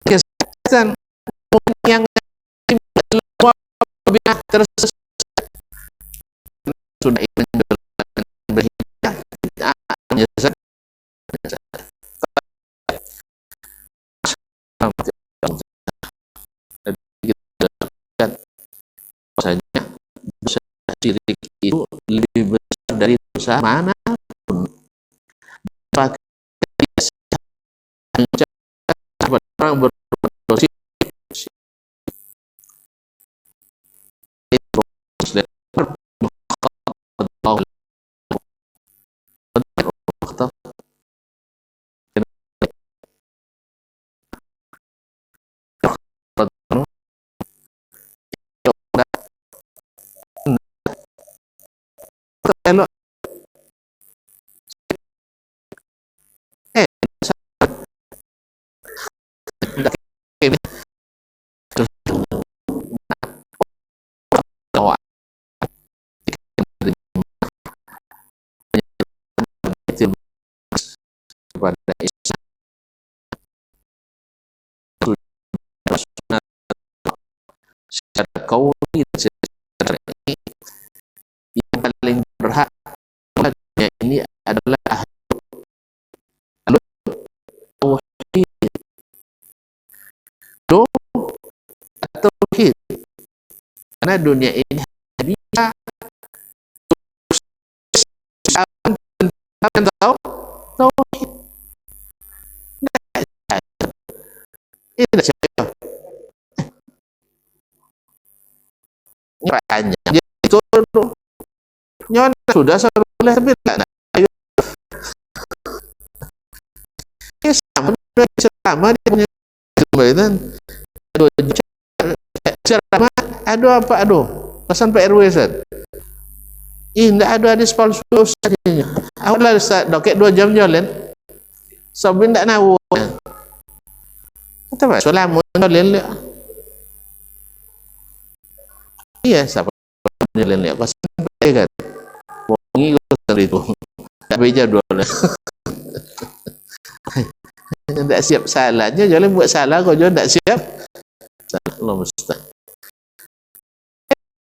kesehatan yang tersesat sudah berhijrah menyesat bahwasanya dosa syirik itu lebih besar dari dosa mana pun. Orang berdosa kepada Islam secara kauli dan secara ini, yang paling berhak ini adalah ahlu tauhid atau tauhid, karena dunia ini bisa tahu tauhid. Ini saya hanya itu nyon sudah boleh, tapi ayo sama dia punya kebaikan. Aduh, ceramah, aduh apa, aduh pesan Pak RW Ustaz. Tidak ada hadis palsu Ustaznya. Awalnya Ustaz dokek 2 jam jalan. Sabin tak nahu. Kata Pak, selama jalan dia. Iya, siapa jalan dia. Kau sampai kan. Bongi kau itu. Tak beja dua lah. Tak siap salahnya, jalan buat salah kau jangan tak siap. Allah mustahil.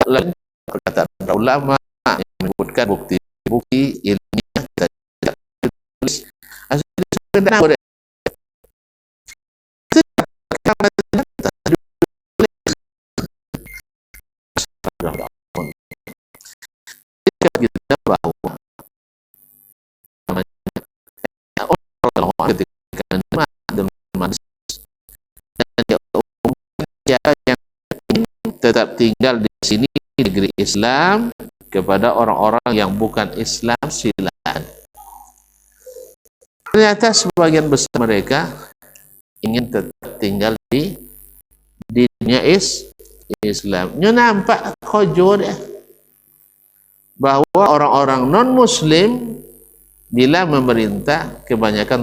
Lain perkataan ulama yang menyebutkan bukti-bukti ilmiah tidak tulis. Asal kita bahwa ketika yang tetap tinggal di sini di negeri Islam, kepada orang-orang yang bukan Islam silakan. Ternyata sebagian besar mereka ingin tetap tinggal di dunia Islam. Nyo nampak kojo deh, bahwa orang-orang non-Muslim bila memerintah kebanyakan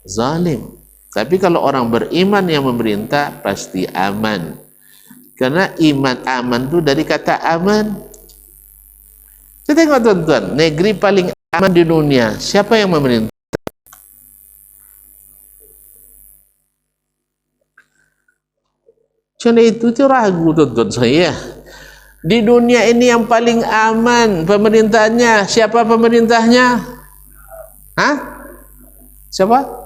zalim. Tapi kalau orang beriman yang memerintah pasti aman. Karena iman aman itu dari kata aman. Kita tengok tuan-tuan, negeri paling aman di dunia, siapa yang memerintah? Cuma itu ragu tuan-tuan saya. Di dunia ini yang paling aman pemerintahnya, siapa pemerintahnya? Hah? Siapa?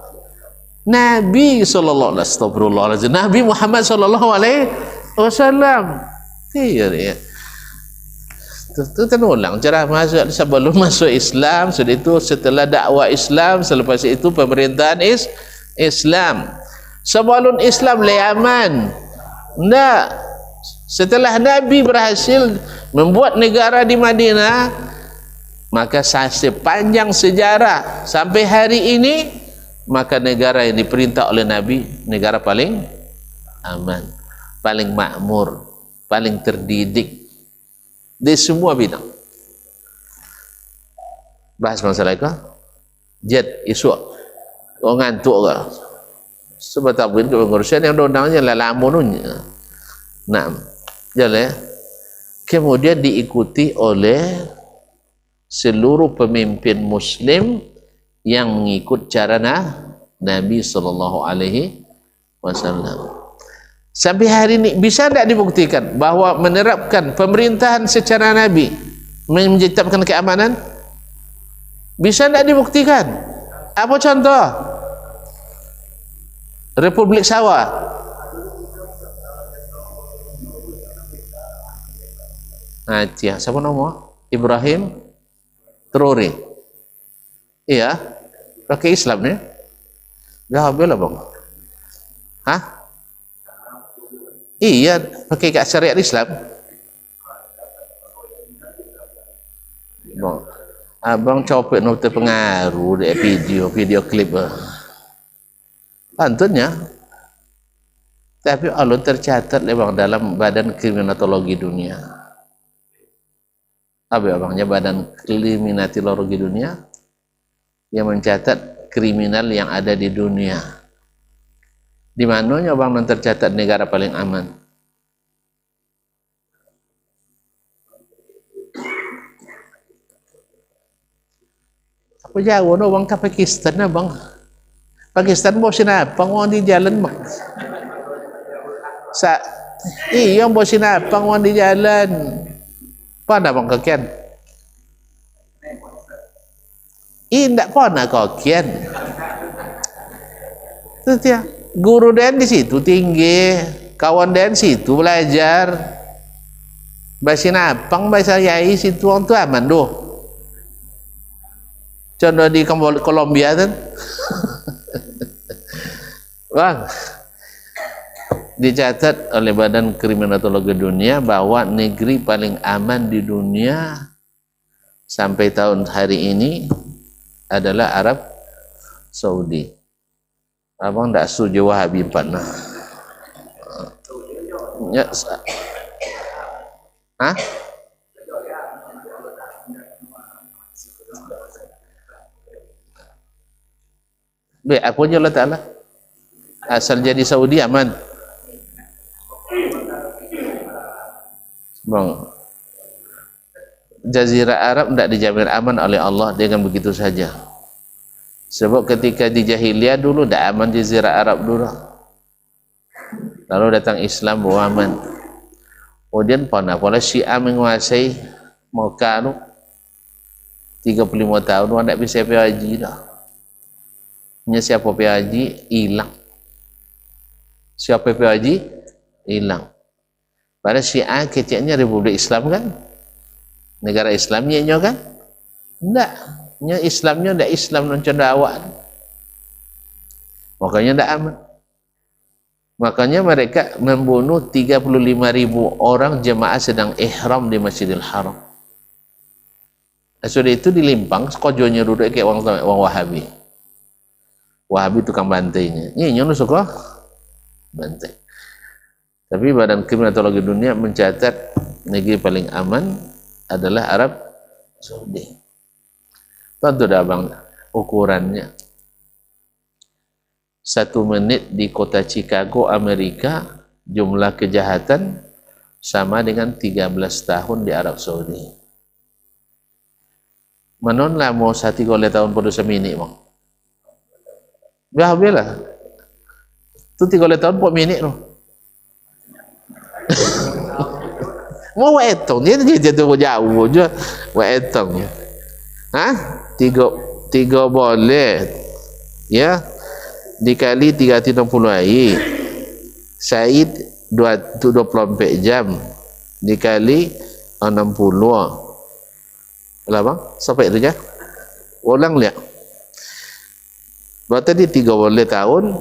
Nabi sallallahu alaihi wasallam. Nabi Muhammad sallallahu alaihi wasallam. Iya ya. Itu kan ulang cara masuk sebelum masuk Islam, sudah itu setelah dakwah Islam, selepas itu pemerintahan Islam. Sebelum Islam aman. Enggak. Setelah Nabi berhasil membuat negara di Madinah, maka sepanjang sejarah sampai hari ini, maka negara yang diperintah oleh Nabi negara paling aman, paling makmur, paling terdidik di semua bidang. Bahas masalah itu jet isu orang ngantuk ke sebab tak boleh pengurusan yang undang-undangnya lalamunnya. Nah, jalan kemudian diikuti oleh seluruh pemimpin Muslim yang mengikut cara Nabi sallallahu alaihi wasallam. Sampai hari ini bisa tidak dibuktikan bahwa menerapkan pemerintahan secara Nabi menciptakan keamanan? Bisa tidak dibuktikan? Apa contoh? Republik Sawah. Aceh, siapa nama? Ibrahim Traore. Iya, pakai Islam ni. Dah habis lah bang. Hah? Iya, pakai kat syariat Islam. Bang, abang copet nota pengaruh di video klip. Pantunnya. Tapi Allah tercatat bang dalam Badan Kriminatologi Dunia. Apa abangnya Badan Kriminatologi Dunia yang mencatat kriminal yang ada di dunia. Di mananya abang non tercatat negara paling aman? Apa jauh no bang ke Pakistan na bang? Pakistan mo sinapang orang di jalan bang. Sa yang mau sinapang orang di jalan. Pada bang kakian? Indak pernah kakian. Itu dia. Guru dan di situ tinggi, kawan dan situ belajar. Bahasa napang, bahasa yai situ orang tu aman doh. Contoh di Kolombia kan. Bang, dicatat oleh Badan Kriminalitologi Dunia bahwa negeri paling aman di dunia sampai tahun hari ini adalah Arab Saudi. Abang tak setuju Wahabi 4 nah. Ya, hah? Baik, aku aja Allah Ta'ala. Asal jadi Saudi aman. Bang, Jazirah Arab tidak dijamin aman oleh Allah dengan begitu saja. Sebab ketika di jahiliyah dulu tidak aman Jazirah Arab dulu. Lalu datang Islam bawa aman. Kemudian pernah Syiah menguasai Mekah 35 tahun, orang tidak bisa pergi haji dah. Hanya siapa pergi haji, hilang. Siapa pergi haji, hilang. Pada Syiah kecilnya Republik Islam kan? Negara Islamnya kan? Tidak. Islamnya tidak Islam non awak. Makanya tidak aman. Makanya mereka membunuh 35.000 orang jemaah sedang ihram di Masjidil Haram. Sudah itu dilimpang, sekojonya duduk kayak orang Wahabi. Wahabi tukang bantainya. Ini lu suka bantai. Tapi Badan Kriminalitologi Dunia mencatat negeri paling aman adalah Arab Saudi. Tentu dah bang ukurannya. 1 menit di kota Chicago, Amerika, jumlah kejahatan sama dengan 13 tahun di Arab Saudi. Manon lah mau 1 tahun pada semini bang. Biar tu 3 tahun pada minit no. Mau etong dia jatuh jauh je. Etong. Hah? 3 boleh. Ya. Dikali 360 hari. Said 24 jam. Dikali 60. Alah bang, sampai itu je. Ulang lihat. Berarti dia 30 tahun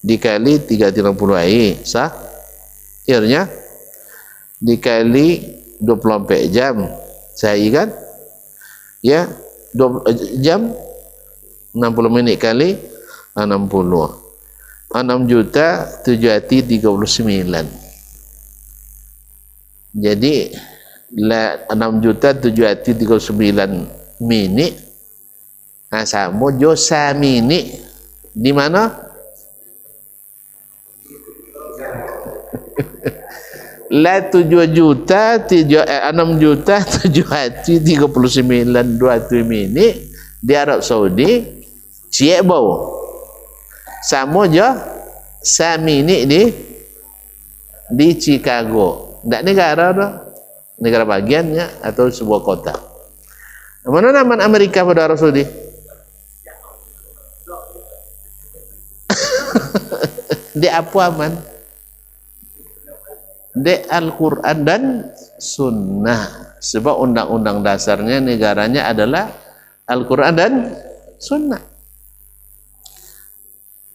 dikali 360 hari. Sah? Akhirnya dikali 24 jam. Sehari kan? Ya, 20 jam 60 minit kali 60. 6.739. Jadi 6.739 minit sama jo samini di mana? La 6.739 minit di Arab Saudi siap bau sama je samini di Chicago. Tak negara dah, negara bagiannya atau sebuah kota. Mana nama Amerika pada Arab Saudi? Di apa aman? Di Al-Quran dan Sunnah. Sebab undang-undang dasarnya negaranya adalah Al-Quran dan Sunnah.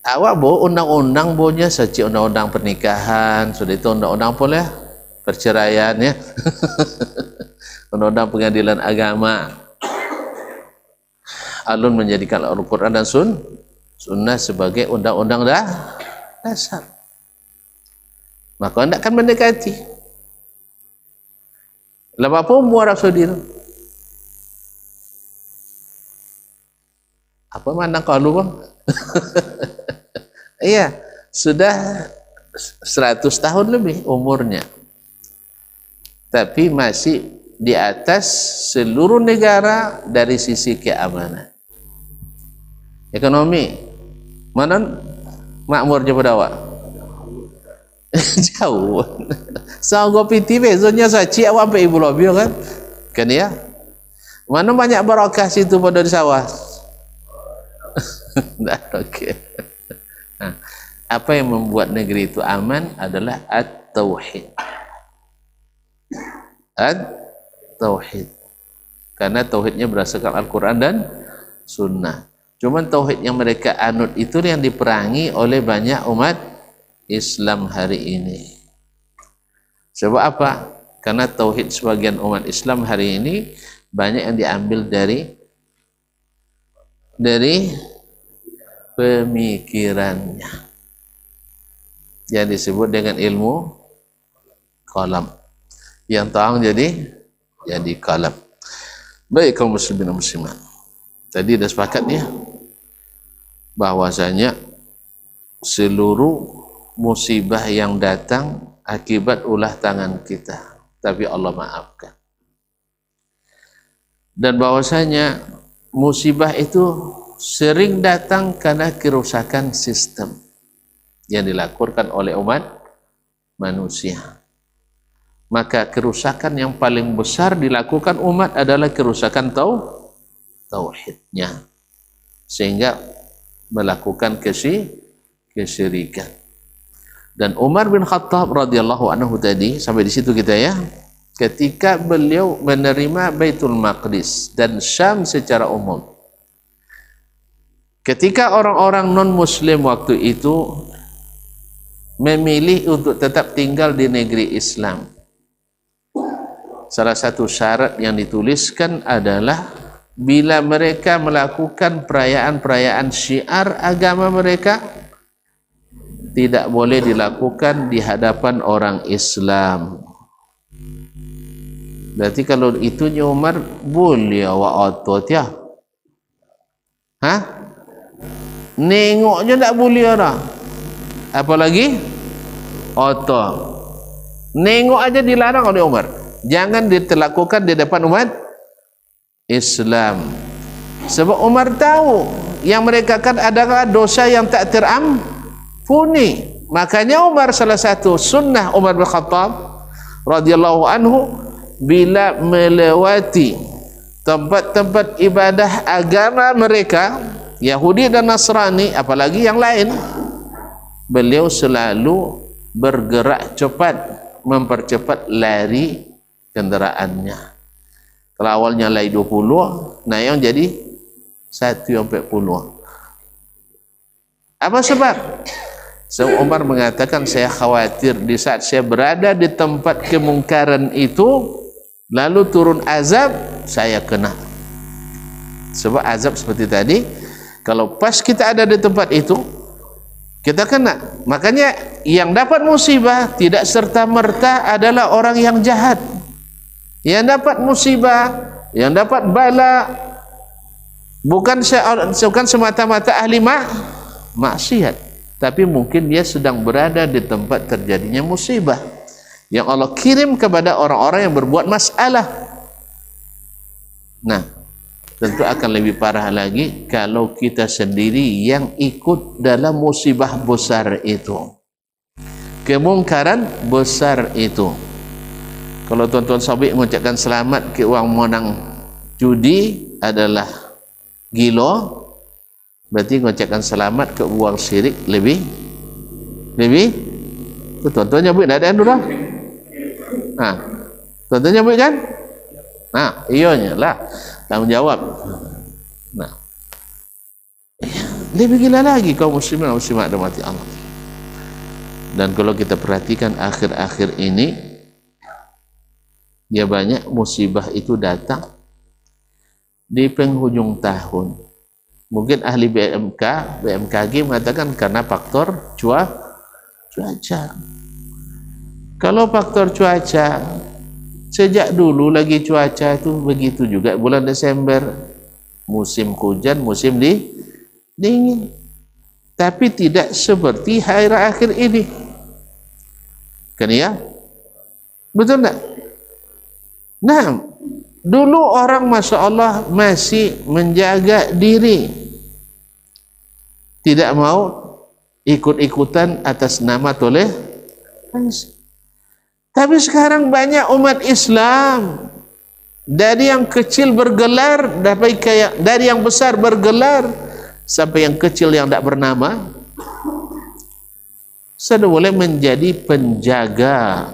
Awak bo undang-undang bonya saja undang-undang pernikahan, sudah itu undang-undang pula perceraian ya. Undang-undang pengadilan agama. Alun menjadikan Al-Quran dan Sunnah sebagai undang-undang dasar. Maka anda akan mendekati. Lama apa umur Arab Saudi itu? Apa mana kalau bang? Iya, sudah 100 tahun lebih umurnya. Tapi masih di atas seluruh negara dari sisi keamanan. Ekonomi mana makmur je pada awak? Jauh. Sanggup piti besoknya saya cik awak sampai ibu lobby kan ya? Mana banyak barakah situ pada di sawah. Nah, okey. Nah, apa yang membuat negeri itu aman adalah at-tauhid. At-tauhid. Karena tauhidnya berdasarkan Al-Quran dan Sunnah. Cuman tauhid yang mereka anut itu yang diperangi oleh banyak umat Islam hari ini. Sebab apa? Karena tauhid sebagian umat Islam hari ini banyak yang diambil dari pemikirannya yang disebut dengan ilmu kalam. Yang tahu jadi kalam. Baik kaum muslimin dan muslimat. Tadi dah sepakat ya bahwasanya seluruh musibah yang datang akibat ulah tangan kita, tapi Allah maafkan. Dan bahwasanya musibah itu sering datang karena kerusakan sistem yang dilakukan oleh umat manusia. Maka kerusakan yang paling besar dilakukan umat adalah kerusakan tauhidnya, sehingga melakukan kesyirikan. Dan Umar bin Khattab radhiyallahu anhu tadi, sampai di situ kita ya, ketika beliau menerima Baitul Maqdis dan Syam secara umum, ketika orang-orang non-muslim waktu itu memilih untuk tetap tinggal di negeri Islam, salah satu syarat yang dituliskan adalah bila mereka melakukan perayaan-perayaan syiar agama mereka, tidak boleh dilakukan di hadapan orang Islam. Berarti kalau itu Umar boleh awak otot ya? Hah? Nengok je tak boleh dah. Apalagi otot. Nengok aja dilarang oleh Umar. Jangan dilakukan di depan umat Islam. Sebab Umar tahu yang mereka kan adalah dosa yang tak terampuni. Makanya Umar, salah satu sunnah Umar bin Khattab radhiyallahu anhu, bila melewati tempat-tempat ibadah agama mereka Yahudi dan Nasrani, apalagi yang lain, beliau selalu bergerak cepat, mempercepat lari kendaraannya. Kalau awalnya lari 20, nah yang jadi 140. Apa sebab? So, Umar mengatakan, saya khawatir di saat saya berada di tempat kemungkaran itu, lalu turun azab, saya kena. Sebab azab seperti tadi, kalau pas kita ada di tempat itu, kita kena. Makanya yang dapat musibah tidak serta-merta adalah orang yang jahat. Yang dapat musibah, yang dapat bala, bukan semata-mata ahli maksiat, tapi mungkin dia sedang berada di tempat terjadinya musibah yang Allah kirim kepada orang-orang yang berbuat masalah. Nah, tentu akan lebih parah lagi kalau kita sendiri yang ikut dalam musibah besar itu, kemungkaran besar itu. Kalau tuan-tuan sabik mengucapkan selamat ke orang menang judi adalah gila, berarti mengucapkan selamat ke uang syirik lebih tuan-tuan nyebut tak ada yang dulu. Tuan-tuan nyebut kan? Iyanya lah tanggungjawab. Nah, lebih gila lagi kaum muslimin dan muslimat rahmati Allah. Dan kalau kita perhatikan akhir-akhir ini, ya banyak musibah itu datang di penghujung tahun. Mungkin ahli BMKG mengatakan karena faktor cuaca. Kalau faktor cuaca, sejak dulu lagi cuaca itu begitu juga. Bulan Desember musim hujan, musim dingin, tapi tidak seperti hari akhir ini, kan ya? Betul tak? Nah, dulu orang Masya Allah masih menjaga diri, tidak mau ikut-ikutan atas nama toleransi. Tapi sekarang banyak umat Islam, dari yang kecil bergelar, dari yang besar bergelar, sampai yang kecil yang tidak bernama, sudah boleh menjadi penjaga.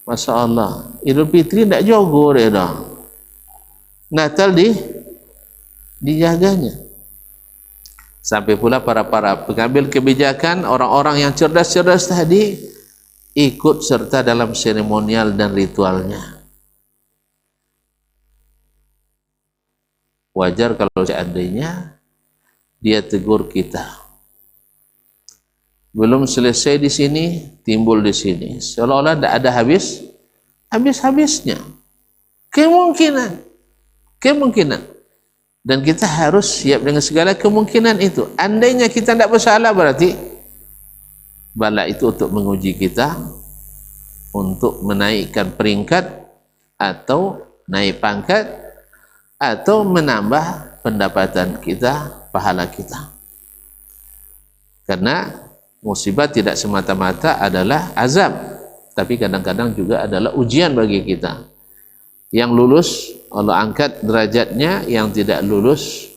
Masya Allah, Idul Fitri tidak jogo dia dah. Natal dijaganya. Sampai pula para pengambil kebijakan, orang-orang yang cerdas-cerdas tadi ikut serta dalam seremonial dan ritualnya. Wajar kalau seandainya dia tegur kita. Belum selesai di sini, timbul di sini. Seolah-olah tidak ada habis-habisnya. Kemungkinan. Dan kita harus siap dengan segala kemungkinan itu. Andainya kita tidak bersalah, berarti bala itu untuk menguji kita, untuk menaikkan peringkat, atau naik pangkat, atau menambah pendapatan kita, pahala kita. Karena musibah tidak semata-mata adalah azab, tapi kadang-kadang juga adalah ujian bagi kita. Yang lulus Allah angkat derajatnya, yang tidak lulus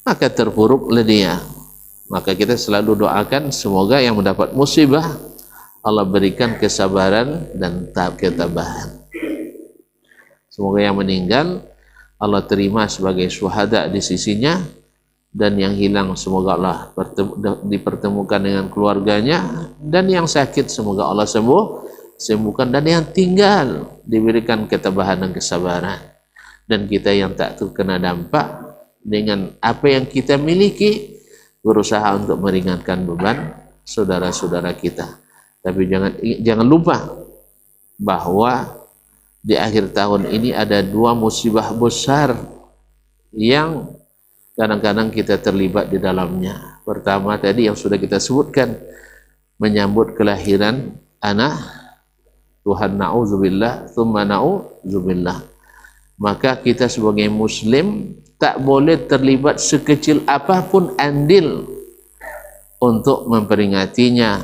maka terpuruklah dia. Maka kita selalu doakan semoga yang mendapat musibah Allah berikan kesabaran dan ketabahan. Semoga yang meninggal Allah terima sebagai syuhada di sisinya, dan yang hilang semoga Allah dipertemukan dengan keluarganya, dan yang sakit semoga Allah sembuhkan, dan yang tinggal diberikan ketabahan dan kesabaran. Dan kita yang tak terkena dampak, dengan apa yang kita miliki berusaha untuk meringankan beban saudara-saudara kita. Tapi jangan lupa bahwa di akhir tahun ini ada dua musibah besar yang kadang-kadang kita terlibat di dalamnya. Pertama tadi yang sudah kita sebutkan, menyambut kelahiran anak Tuhan, na'udzubillah, thumma na'udzubillah. Maka kita sebagai muslim tak boleh terlibat sekecil apapun andil untuk memperingatinya,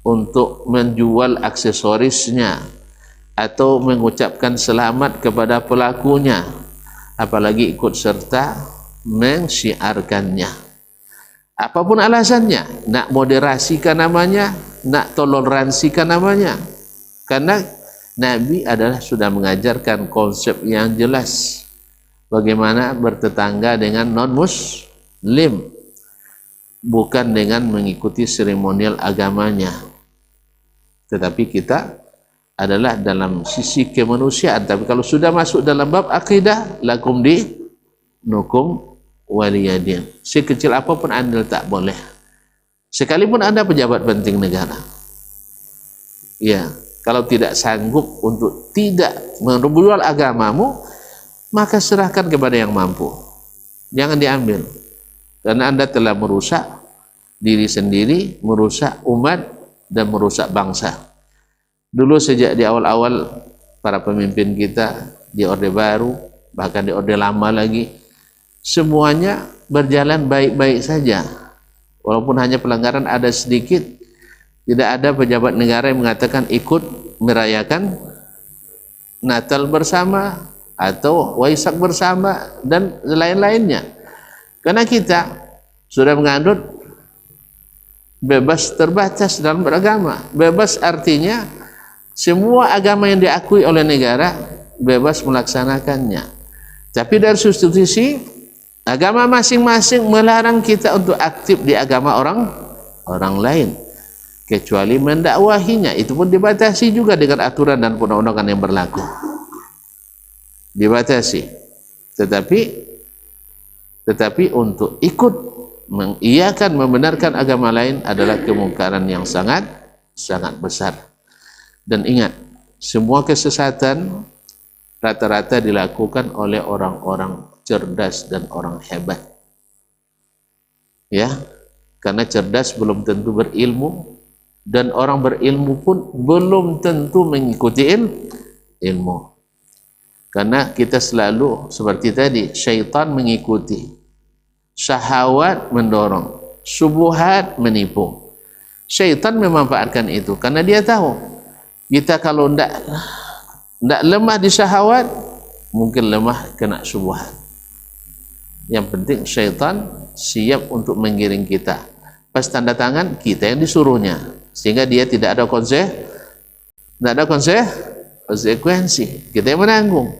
untuk menjual aksesorisnya, atau mengucapkan selamat kepada pelakunya, apalagi ikut serta mensyiarkannya. Apapun alasannya, nak moderasikan namanya, nak toleransikan namanya. Karena Nabi sudah mengajarkan konsep yang jelas bagaimana bertetangga dengan non-muslim, bukan dengan mengikuti seremonial agamanya. Tetapi kita adalah dalam sisi kemanusiaan. Tapi kalau sudah masuk dalam bab akidah, lakum dinukum waliyadin. Sekecil apapun andil tak boleh. Sekalipun Anda pejabat penting negara. Ya, kalau tidak sanggup untuk tidak menjual agamamu, maka serahkan kepada yang mampu. Jangan diambil. Karena Anda telah merusak diri sendiri, merusak umat, dan merusak bangsa. Dulu sejak di awal-awal para pemimpin kita di Orde Baru, bahkan di Orde Lama lagi, semuanya berjalan baik-baik saja. Walaupun hanya pelanggaran ada sedikit, tidak ada pejabat negara yang mengatakan ikut merayakan Natal bersama atau Waisak bersama dan lain-lainnya. Karena kita sudah menganut bebas terbatas dalam beragama. Bebas artinya semua agama yang diakui oleh negara bebas melaksanakannya. Tapi dari sisi agama masing-masing melarang kita untuk aktif di agama orang lain, kecuali mendakwahinya. Itu pun dibatasi juga dengan aturan dan undang-undangan yang berlaku. Dibatasi. Tetapi untuk ikut mengiyakan, membenarkan agama lain adalah kemungkaran yang sangat besar. Dan ingat, semua kesesatan rata-rata dilakukan oleh orang-orang cerdas dan orang hebat. Ya, karena cerdas belum tentu berilmu, dan orang berilmu pun belum tentu mengikuti ilmu. Karena kita selalu seperti tadi, syaitan mengikuti. syahwat mendorong, syubhat menipu. Syaitan memanfaatkan itu karena dia tahu kita kalau ndak lemah di syahwat, mungkin lemah kena syubhat. Yang penting syaitan siap untuk menggiring kita. Pas tanda tangan, kita yang disuruhnya, sehingga dia tidak ada konsekuensi. Kita yang menanggung.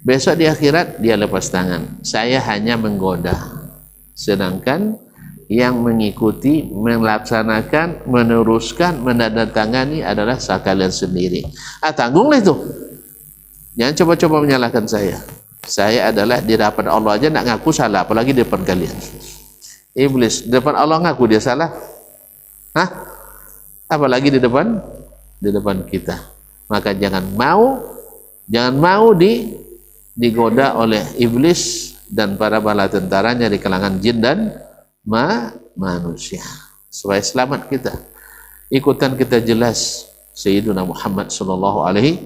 Besok di akhirat dia lepas tangan. Saya hanya menggoda. Sedangkan yang mengikuti, melaksanakan, meneruskan, menandatangani adalah kalian sendiri. Tanggunglah itu. Jangan coba-coba menyalahkan saya. Saya adalah di hadapan Allah aja nak ngaku salah, apalagi di depan kalian. Iblis di depan Allah ngaku dia salah, apalagi di depan kita. Maka jangan mau digoda oleh iblis dan para bala tentaranya di kalangan jin dan manusia, supaya selamat kita. Ikutan kita jelas Sayyidina Muhammad sallallahu alaihi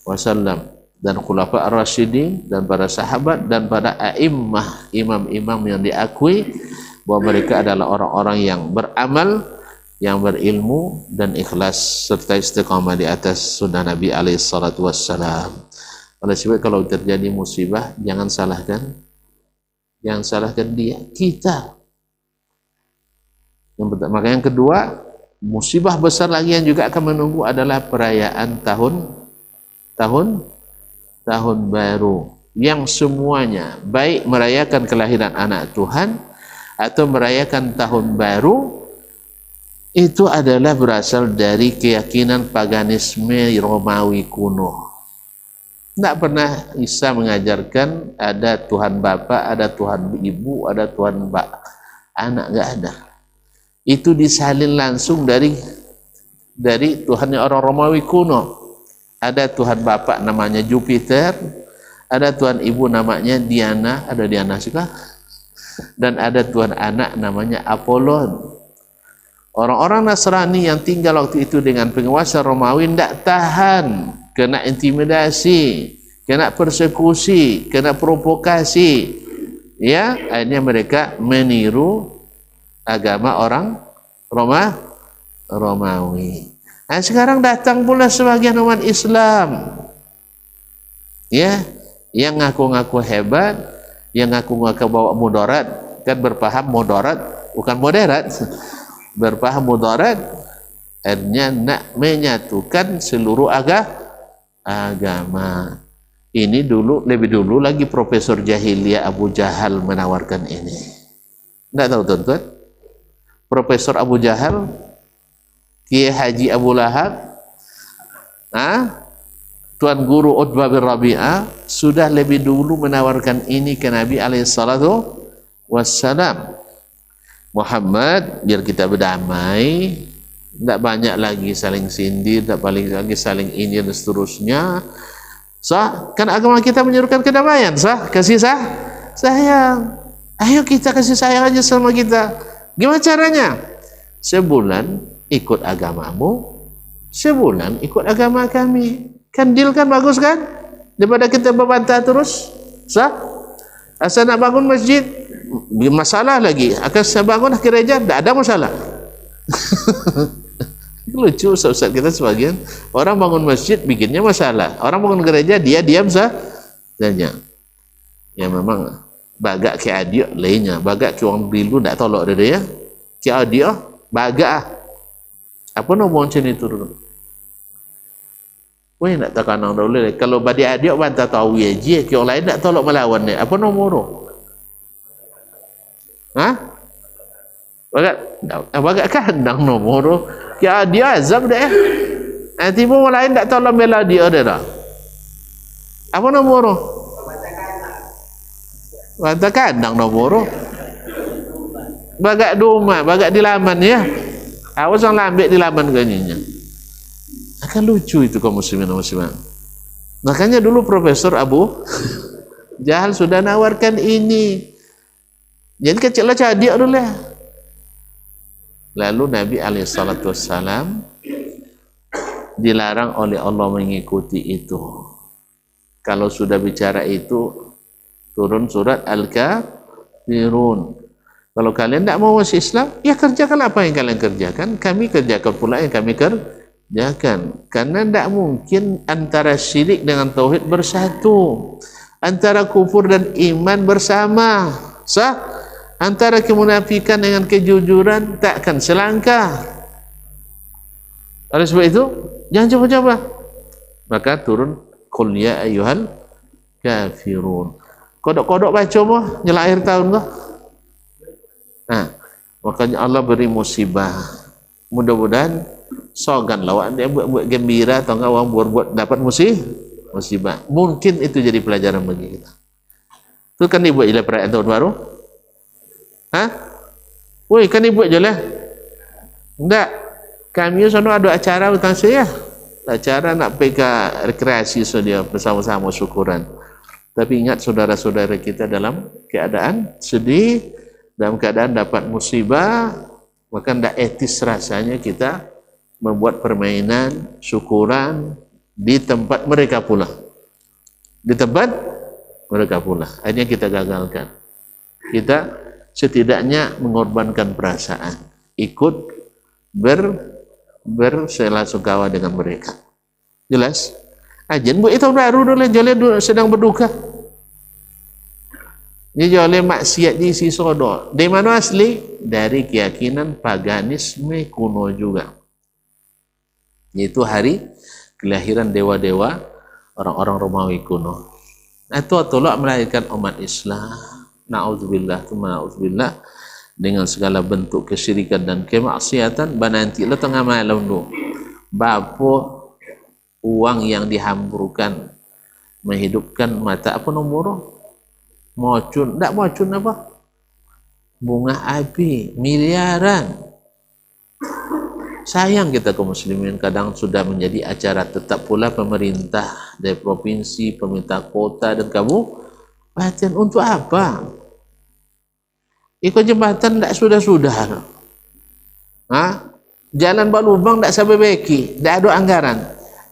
wasallam dan khulafa ar-rasyidin dan para sahabat dan para a'immah, imam-imam yang diakui bahwa mereka adalah orang-orang yang beramal, yang berilmu dan ikhlas serta istiqamah di atas sunnah Nabi alaihi salatu wassalam. Oleh sebab kalau terjadi musibah, jangan salahkan dia, kita. Maka yang kedua, musibah besar lagi yang juga akan menunggu adalah perayaan tahun baru, yang semuanya baik merayakan kelahiran anak Tuhan atau merayakan tahun baru, itu adalah berasal dari keyakinan paganisme Romawi kuno. Tidak pernah Isa mengajarkan ada Tuhan Bapa, ada Tuhan Ibu, ada Tuhan Anak, nggak ada. Itu disalin langsung dari Tuhannya orang Romawi kuno. Ada Tuhan Bapa namanya Jupiter, ada Tuhan Ibu namanya Diana, ada Diana juga, dan ada Tuhan Anak namanya Apollon. Orang-orang Nasrani yang tinggal waktu itu dengan penguasa Romawi tidak tahan, kena intimidasi, kena persekusi, kena provokasi. Ya, akhirnya mereka meniru agama orang Romawi. Nah, sekarang datang pula sebagian umat Islam, ya, yang ngaku-ngaku hebat, yang ngaku-ngaku bawa mudarat, kan berpaham mudarat, bukan moderat, berpaham mudarat, akhirnya nak menyatukan seluruh agama. Ini lebih dulu lagi Profesor Jahiliyah Abu Jahal menawarkan ini. Tidak tahu tuan-tuan? Profesor Abu Jahal, Kiai Haji Abu Lahab, Tuan Guru Utbah bin Rabi'ah sudah lebih dulu menawarkan ini ke Nabi alaihissalatu wassalam. Muhammad, biar kita berdamai, tidak banyak lagi saling sindir, tidak banyak lagi saling ini dan seterusnya. Kan agama kita menyerukan kedamaian, kasih sayang. Ayo kita kasih sayang aja sama kita. Gimana caranya? Sebulan ikut agamamu, sebulan ikut agama kami. Kan deal kan, bagus kan? Daripada kita berbantah terus. Asal nak bangun masjid, masalah lagi. Akan saya bangun gereja, tidak ada masalah. Lucu Ustaz kita sebagian orang bangun masjid bikinnya masalah, orang bangun gereja dia diam saja. Ya memang bagak ke adik lainnya, bagak ke orang bilu tidak tolak dia ya. Ke adik bagak apa nombor macam itu dulu. Weh nak takkan orang dulu. Kalau badi adik bantah tahu ya je, ke orang lain tak tolak melawan dia. Apa nombor tu? Bagak kandang nombor tu. Ya dia azab dah. Nanti pun orang lain tak tolak bela dia dah. Apa nombor tu? Bantah kandang nombor tu. Bagak doma, bagak di laman ya. Awas orang ambil di laman ganyanya. Akan lucu itu kaum muslimin dan muslimat. Makanya dulu Profesor Abu Jahal sudah nawarkan ini. Jadi kecil lah cadik dulu lah. Lalu Nabi alaihissalam dilarang oleh Allah mengikuti itu. Kalau sudah bicara itu, turun surat Al-Kafirun. Kalau kalian tidak mau masuk Islam, ya kerjakan apa yang kalian kerjakan, kami kerjakan pula yang kami kerjakan. Karena tidak mungkin antara syirik dengan tauhid bersatu, antara kufur dan iman bersama, sah? Antara kemunafikan dengan kejujuran takkan selangkah. Oleh sebab itu, jangan coba-coba. Maka turun qul ya ayyuhal kafirun. Kodok-kodok baca mah nyela akhir tahun kah? Nah, makanya Allah beri musibah. Mudah-mudahan sogan lawak dia buat gembira atau enggak orang buat dapat musibah. Mungkin itu jadi pelajaran bagi kita. Itu kan dibuat je perayaan tahun baru? Hah? Woi, kan dibuat je lah. Enggak. Kami sana ada acara hutang saya. Acara nak pergi ke rekreasi saja bersama-sama syukuran. Tapi ingat saudara-saudara kita dalam keadaan sedih, dalam keadaan dapat musibah, maka tidak etis rasanya kita membuat permainan syukuran di tempat mereka pula. Di tempat mereka pula. Akhirnya kita gagalkan. Kita setidaknya mengorbankan perasaan, ikut bersela-sungkawa dengan mereka. Jelas? Ajen buat itu baru dulu, joleh sedang berduka. Ini joleh maksiat di si sodo. Dari mana asli? Dari keyakinan paganisme kuno juga. Yaitu hari kelahiran dewa-dewa orang-orang Romawi kuno. Itu tolak melahirkan umat Islam. Na'udzubillah, na'udzubillah, dengan segala bentuk kesyirikan dan kemaksiatan. Nanti lo tengah malam tu bapa uang yang dihamburkan menghidupkan mata apa nomor mocun, tak mocun apa bunga api miliaran. Sayang kita kaum muslimin kadang sudah menjadi acara tetap pula pemerintah dari provinsi, pemerintah kota dan kabupaten. Untuk apa? Ikut jembatan tak sudah-sudah. Jalan berlubang tak sampai beki, tak ada anggaran.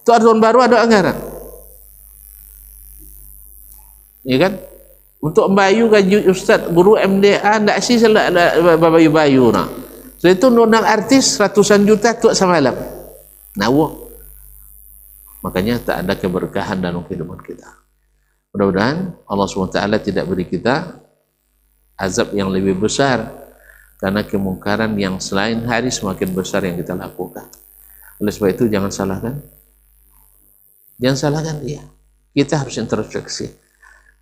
Itu tahun baru ada anggaran. Ya kan? Untuk membayu gaji ustaz, guru MDA tak sih bayu-bayu nak. So itu nundang artis ratusan juta tu semalam. Nawo. Makanya tak ada keberkahan dalam kehidupan kita. Mudah-mudahan Allah SWT tidak beri kita azab yang lebih besar karena kemungkaran yang selain hari semakin besar yang kita lakukan. Oleh sebab itu jangan salahkan dia. Kita harus introspeksi.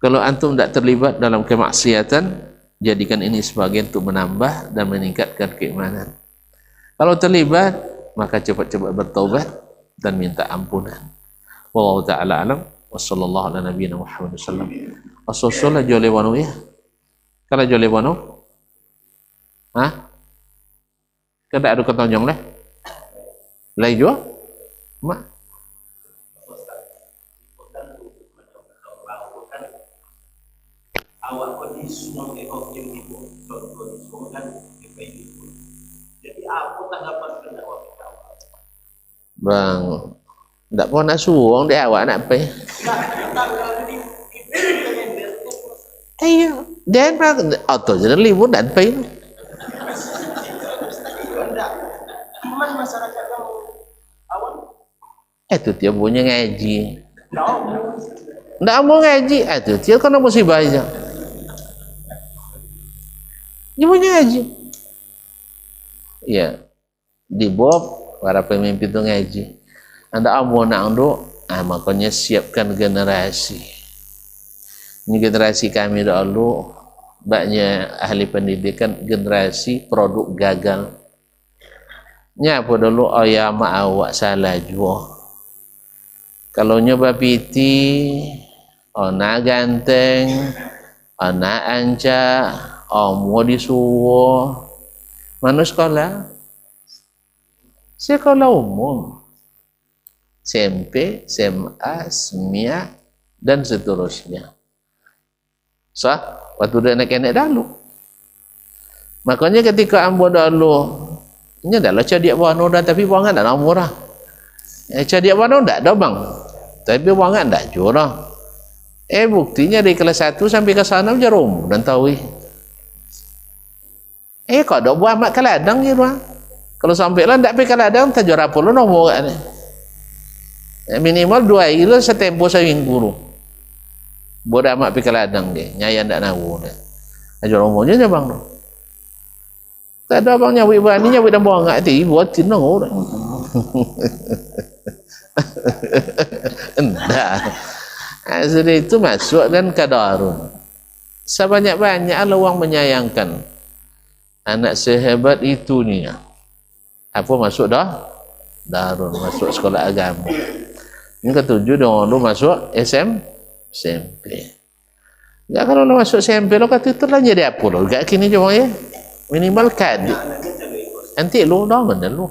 Kalau antum tidak terlibat dalam kemaksiatan, jadikan ini sebagai untuk menambah dan meningkatkan keimanan. Kalau terlibat, maka cepat-cepat bertaubat dan minta ampunan. Wallahu ta'ala alam. Wassallallahu ala nabiyina Muhammad sallam. As-sosola jole wanu ya. Kalau jole wanu? Kada ada ketonjong lah. Lai jo? Mak. Awak kondisi semua ekor yang ibu, kondisi kan ibu. Jadi apa tanggapan pendakwah kita? Bang, tak mau nak suang dia awak nak apa? Ayo, dan auto jadi libur dan apa? Cuman masyarakat yang awak itu dia punya ngaji. Tak mau ngaji, itu dia kan musibah aja. Dia punya ngaji. Ya, di Bob para pemimpin itu ngaji. Anda mau nak ando, makanya siapkan generasi. Ini generasi kami dahulu banyak ahli pendidikan generasi produk gagal. Nyapa dulu ayama awak salah jua. Kalau nyoba piti, ona ganteng, ona anca, mau disuwo, mana sekolah? Sekolah umum, SMP, SMA, SMIA, dan seterusnya. Sah, waktu dia nak dahulu. Makanya ketika ambo dahulu, ini adalah cadia wano dah, tapi wangan dah murah. Cadia wano dah ada bang, tapi wangan dah jurah. Buktinya dari kelas 1 sampai ke sana jarum dan tahu. Kau dah buat amat kaladang je doang. Kalau sampai lah tak pergi kaladang, tak jual apa lo nombor kat ni. Minimal 2 hari lah setempoh seminggu tu. Buat amat pergi kaladang dia, nyayan tak nawu dia. Jual nomornya je bang tu. Tak ada abang nyawik berani, nyawik dan buang kat hati, buatin lah orang. Entah. Jadi itu masuk dan kadarun. Sebanyak-banyak Allah orang menyayangkan anak sehebat itu ni. Apa masuk dah? Darun, masuk sekolah agama. Ini ketujuh dong, lu masuk SMP. Ya kalau lu masuk SMP, lu kata itu lah jadi apa lu? Gak kini cuma ya. Minimal kad. Nanti lu dah mana lu?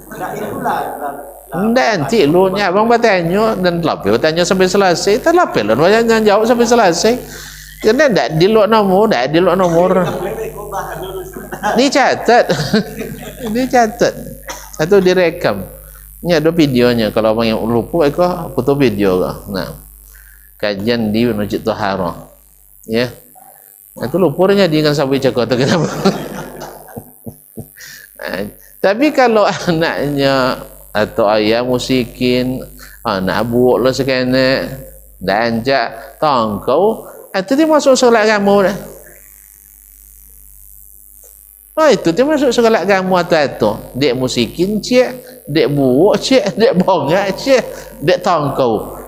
Nanti lu nya abang bertanya dan lapel bertanya sampai selesai. Tak lapel lah, jangan jawab sampai selesai. Karena tak di luar nomor, dicatat. Dicatat atau direkam. Ini ada videonya. Kalau abang yang lupa, aku foto video ke. Nah, kajian di Masjid Taharah. Ya, itu lupurnya dia kan sampai cakap tu kenapa? Tapi kalau anaknya atau ayah musikin, anak buat lo sekena dan jak tangkau, itu dia masuk solat kamu dah. Itu dia masuk solat kamu atau dek musikin cik, dek buat cik, dek bongak cik, dek tangkau.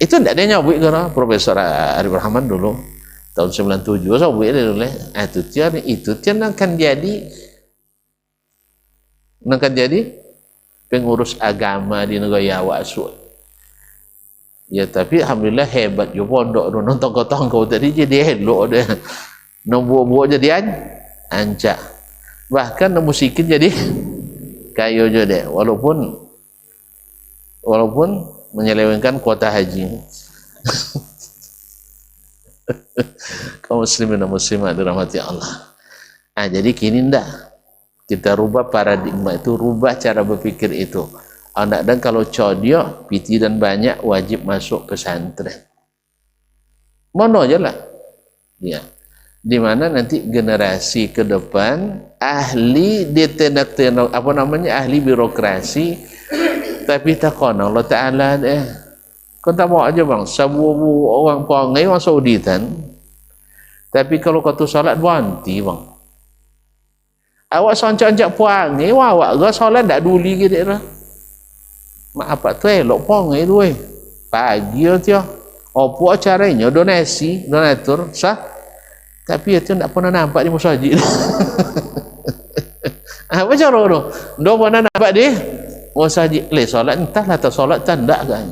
Itu tidak dia nyabuk ke Profesor Arif Rahman dulu tahun 97 nyabuk dia dulu. Itu dia akan jadi pengurus agama di negara Wasud. Ya tapi alhamdulillah hebat je pondok tu nonton kau tadi jadi elok dia. Nombor jadi ancak. Bahkan nombor sikit jadi kayu je dia walaupun menyelewengkan kuota haji. Kaum muslimin dan muslimat dirahmati Allah. Jadi kini ndak kita rubah paradigma itu, rubah cara berpikir itu. Anak dan kalau codio, piti dan banyak wajib masuk pesantren. Mono aja lah. Ya. Di mana nanti generasi ke depan ahli ditenak-tenak apa namanya ahli birokrasi, tapi tak kono Allah Taala deh. Kau tak mau aja bang, sabu orang Pengai orang Sauditan. Tapi kalau kau tu salat banti bang. Awak soncak-soncak puang ni, awak ke solat tak duli gitu dah. Mak apa tu elok Pengai tu pagi tu. Apa caranya donatur sah. Tapi itu tak pernah nampak di masjid. Apa cara tu? Dah pernah nampak di masjid. Le solat entahlah tak solat tak kan.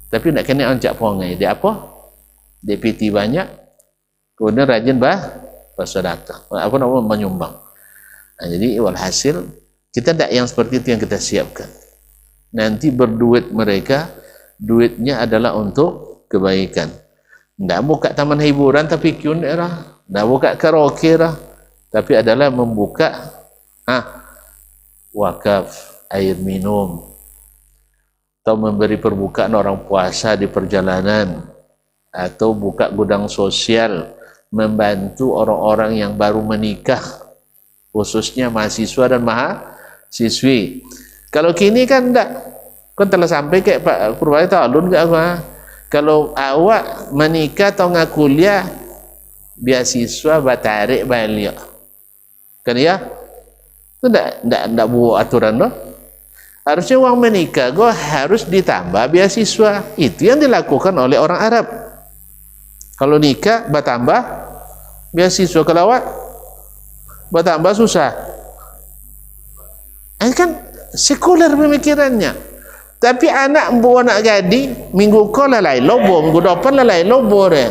Tapi nak kena ancak Pengai. Dia apa? Dia piti banyak. Kemudian rajin bersedekah. Apa nama menyumbang. Jadi walhasil kita tak yang seperti itu yang kita siapkan. Nanti berduit mereka, duitnya adalah untuk kebaikan. Tak buka taman hiburan tapi kiun era, tak buka karaoke lah, tapi adalah membuka wakaf air minum atau memberi perbukaan orang puasa di perjalanan atau buka gudang sosial membantu orang-orang yang baru menikah khususnya mahasiswa dan mahasiswi. Kalau kini kan tak, kan telah sampai kayak Pak Purwaya Talun ke apa? Kalau awak menikah atau ngaku kuliah beasiswa batarik balik. Kan ya? Itu tak buat aturan tu. Harusnya uang menikah go harus ditambah beasiswa. Itu yang dilakukan oleh orang Arab. Kalau nikah bertambah beasiswa, kalau awak bertambah susah. Kan sekuler pemikirannya. Tapi anak buah nak jadi minggu kau lalai lobo, minggu depan lalai lobo deh.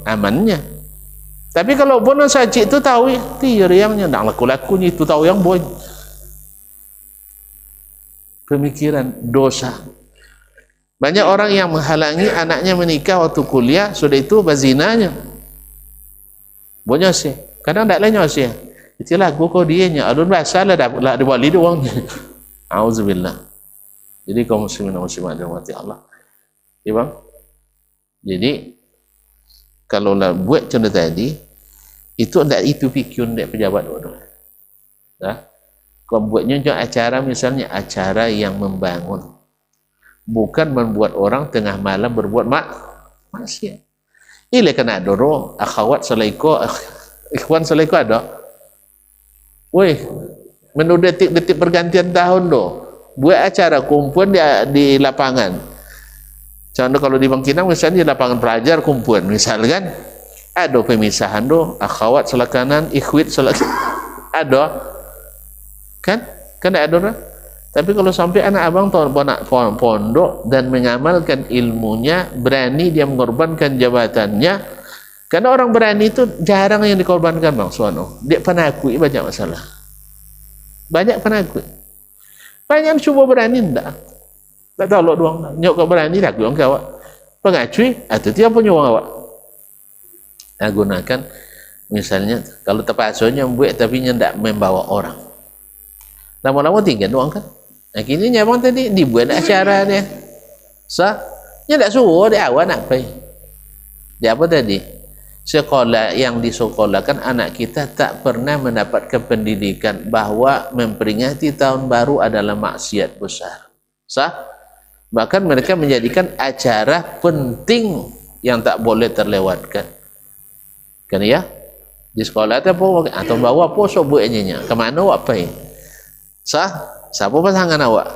Amannya. Tapi kalau bonus saja itu tahu tiar yang nak laku-lakunya itu tahu yang boy. Pemikiran dosa. Banyak orang yang menghalangi anaknya menikah waktu kuliah, sudah itu berzinanya. Banyak sih. Kadang tak lain sih. Itulah kau dianya. Adun bahasa lah dah diwali doang. Auzubillah. Jadi kaum muslimin dan muslimat dirahmati Allah. Ya bang. Jadi kalau lah buat contoh tadi, Itu ndak itu pikun dek pejabat bodoh. Nah, kau buatnya juga acara misalnya acara yang membangun, bukan membuat orang tengah malam berbuat maksiat. Ile kena doro akhwat selaiko, ikhwan selaiko ada. Woi, menu detik-detik pergantian tahun do, buat acara kumpulan di lapangan. Contoh kalau di Bangkinang misalnya di lapangan pelajar kumpulan, misalkan ada pemisahan do, akhwat sebelah kanan, ikhwit sebelah ada, kan ada orang. Tapi kalau sampai anak abang pondok dan mengamalkan ilmunya, berani dia mengorbankan jabatannya, karena orang berani itu jarang yang dikorbankan bang Suwano. Dia penakut banyak masalah, banyak penakut, banyak cuba berani tak tahu lo doang, nyok kau berani tak doang kau pengacui atau tiap punya orang awak. Nah, gunakan misalnya kalau terpaksa buat tapi tidak membawa orang, lama-lama tinggal doang kan. Nah kini nyabang tadi dibuat acara dia, nya tak suruh dia awak nak pergi. Dia apa tadi? Sekolah yang disekolahkan anak kita tak pernah mendapatkan pendidikan bahwa memperingati tahun baru adalah maksiat besar. Bahkan mereka menjadikan acara penting yang tak boleh terlewatkan. Kan ya? Di sekolah itu apa? Atau bawa apa sok buatnya? Kemana awak pergi? Siapa pasangan awak?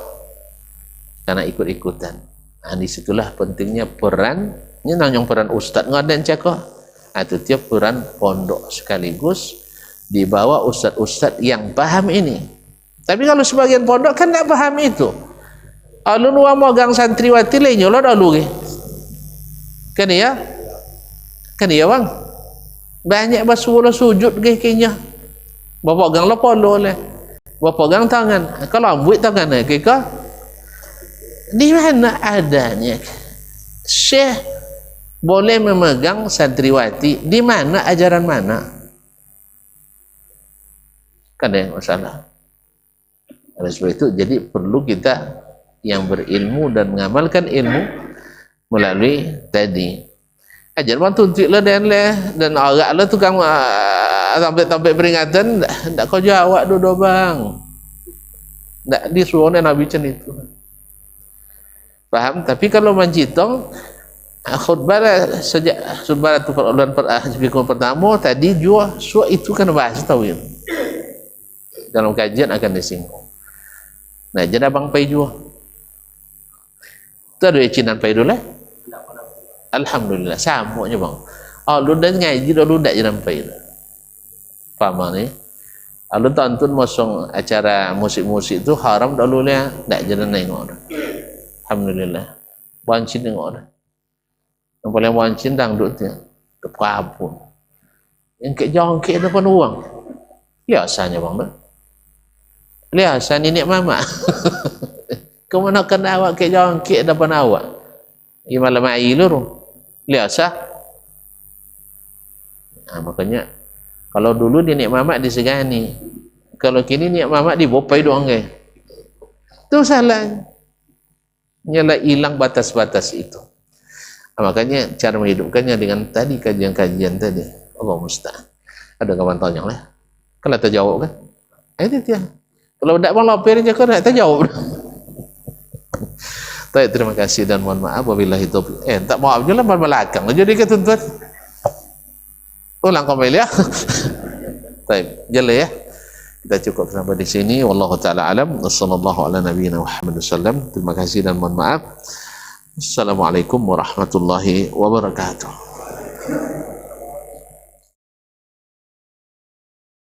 Karena ikut-ikutan. Nah, disitulah pentingnya peran. Ini nanyong peran ustaz ngadan cakap. Atau tiap peran pondok sekaligus dibawa ustaz-ustaz yang paham ini. Tapi kalau sebagian pondok kan tak paham itu. Alun wa mogang santriwati lainnya lo dah lu kan ya? Kan ya bang? Banyak basulah sujud ke kayaknya. Bapak gang lo polo le. Bapak gang tangan. Kalau ambuit tangan ke ka? Di mana adanya Syekh boleh memegang santriwati? Di mana ajaran mana? Kan ada masalah. Oleh sebab itu jadi perlu kita yang berilmu dan mengamalkan ilmu melalui tadi ajar bang tunjuk lah dan agak lah tukang sampai peringatan tak kau jawab dulu bang, tak disuruh Nabi macam itu, paham? Tapi kalau mencitong khutbah sejak khutbah itu pertama tadi juga itu kan bahasa tawil dalam kajian akan disinggung. Nah jadi abang pai juga tu ada cinan pai dulu lah. Alhamdulillah samanya bang. Lu dah ngaji lu dak jalan pai. Paham ni? Lu tonton mosong acara musik-musik tu haram dulu lah dak jalan nengok. Alhamdulillah. Wancin tengok dah. Yang paling wancin dangdut dia. Kepapun. Yang ke jongkek depan uang. Biasanya bang dah. Biasa nenek mama. Kemana kena awak ke jongkek depan awak? Ia malam air lu. Biasa. Nah, makanya kalau dulu nenek mama disegani. Kalau kini nenek mama dibopai doang ke. Itu salah. Nyala hilang batas-batas itu. Nah, makanya cara menghidupkannya dengan tadi kajian-kajian tadi. Allah musta'an. Ada kawan tanya lah. Kalau terjawab kan? Itu dia. Kalau tidak mau lapir je kan tak terjawab. Baik, terima kasih dan mohon maaf wabillahi taufiq. Tak maaf je lah belakang. Jadi ke tuan-tuan. Ulang kembali ya. Baik, jelas ya. Kita cukup sampai di sini. Wallahu taala alam. Wassallallahu ala nabiyina Muhammad sallam. Terima kasih dan mohon maaf. Assalamualaikum warahmatullahi wabarakatuh.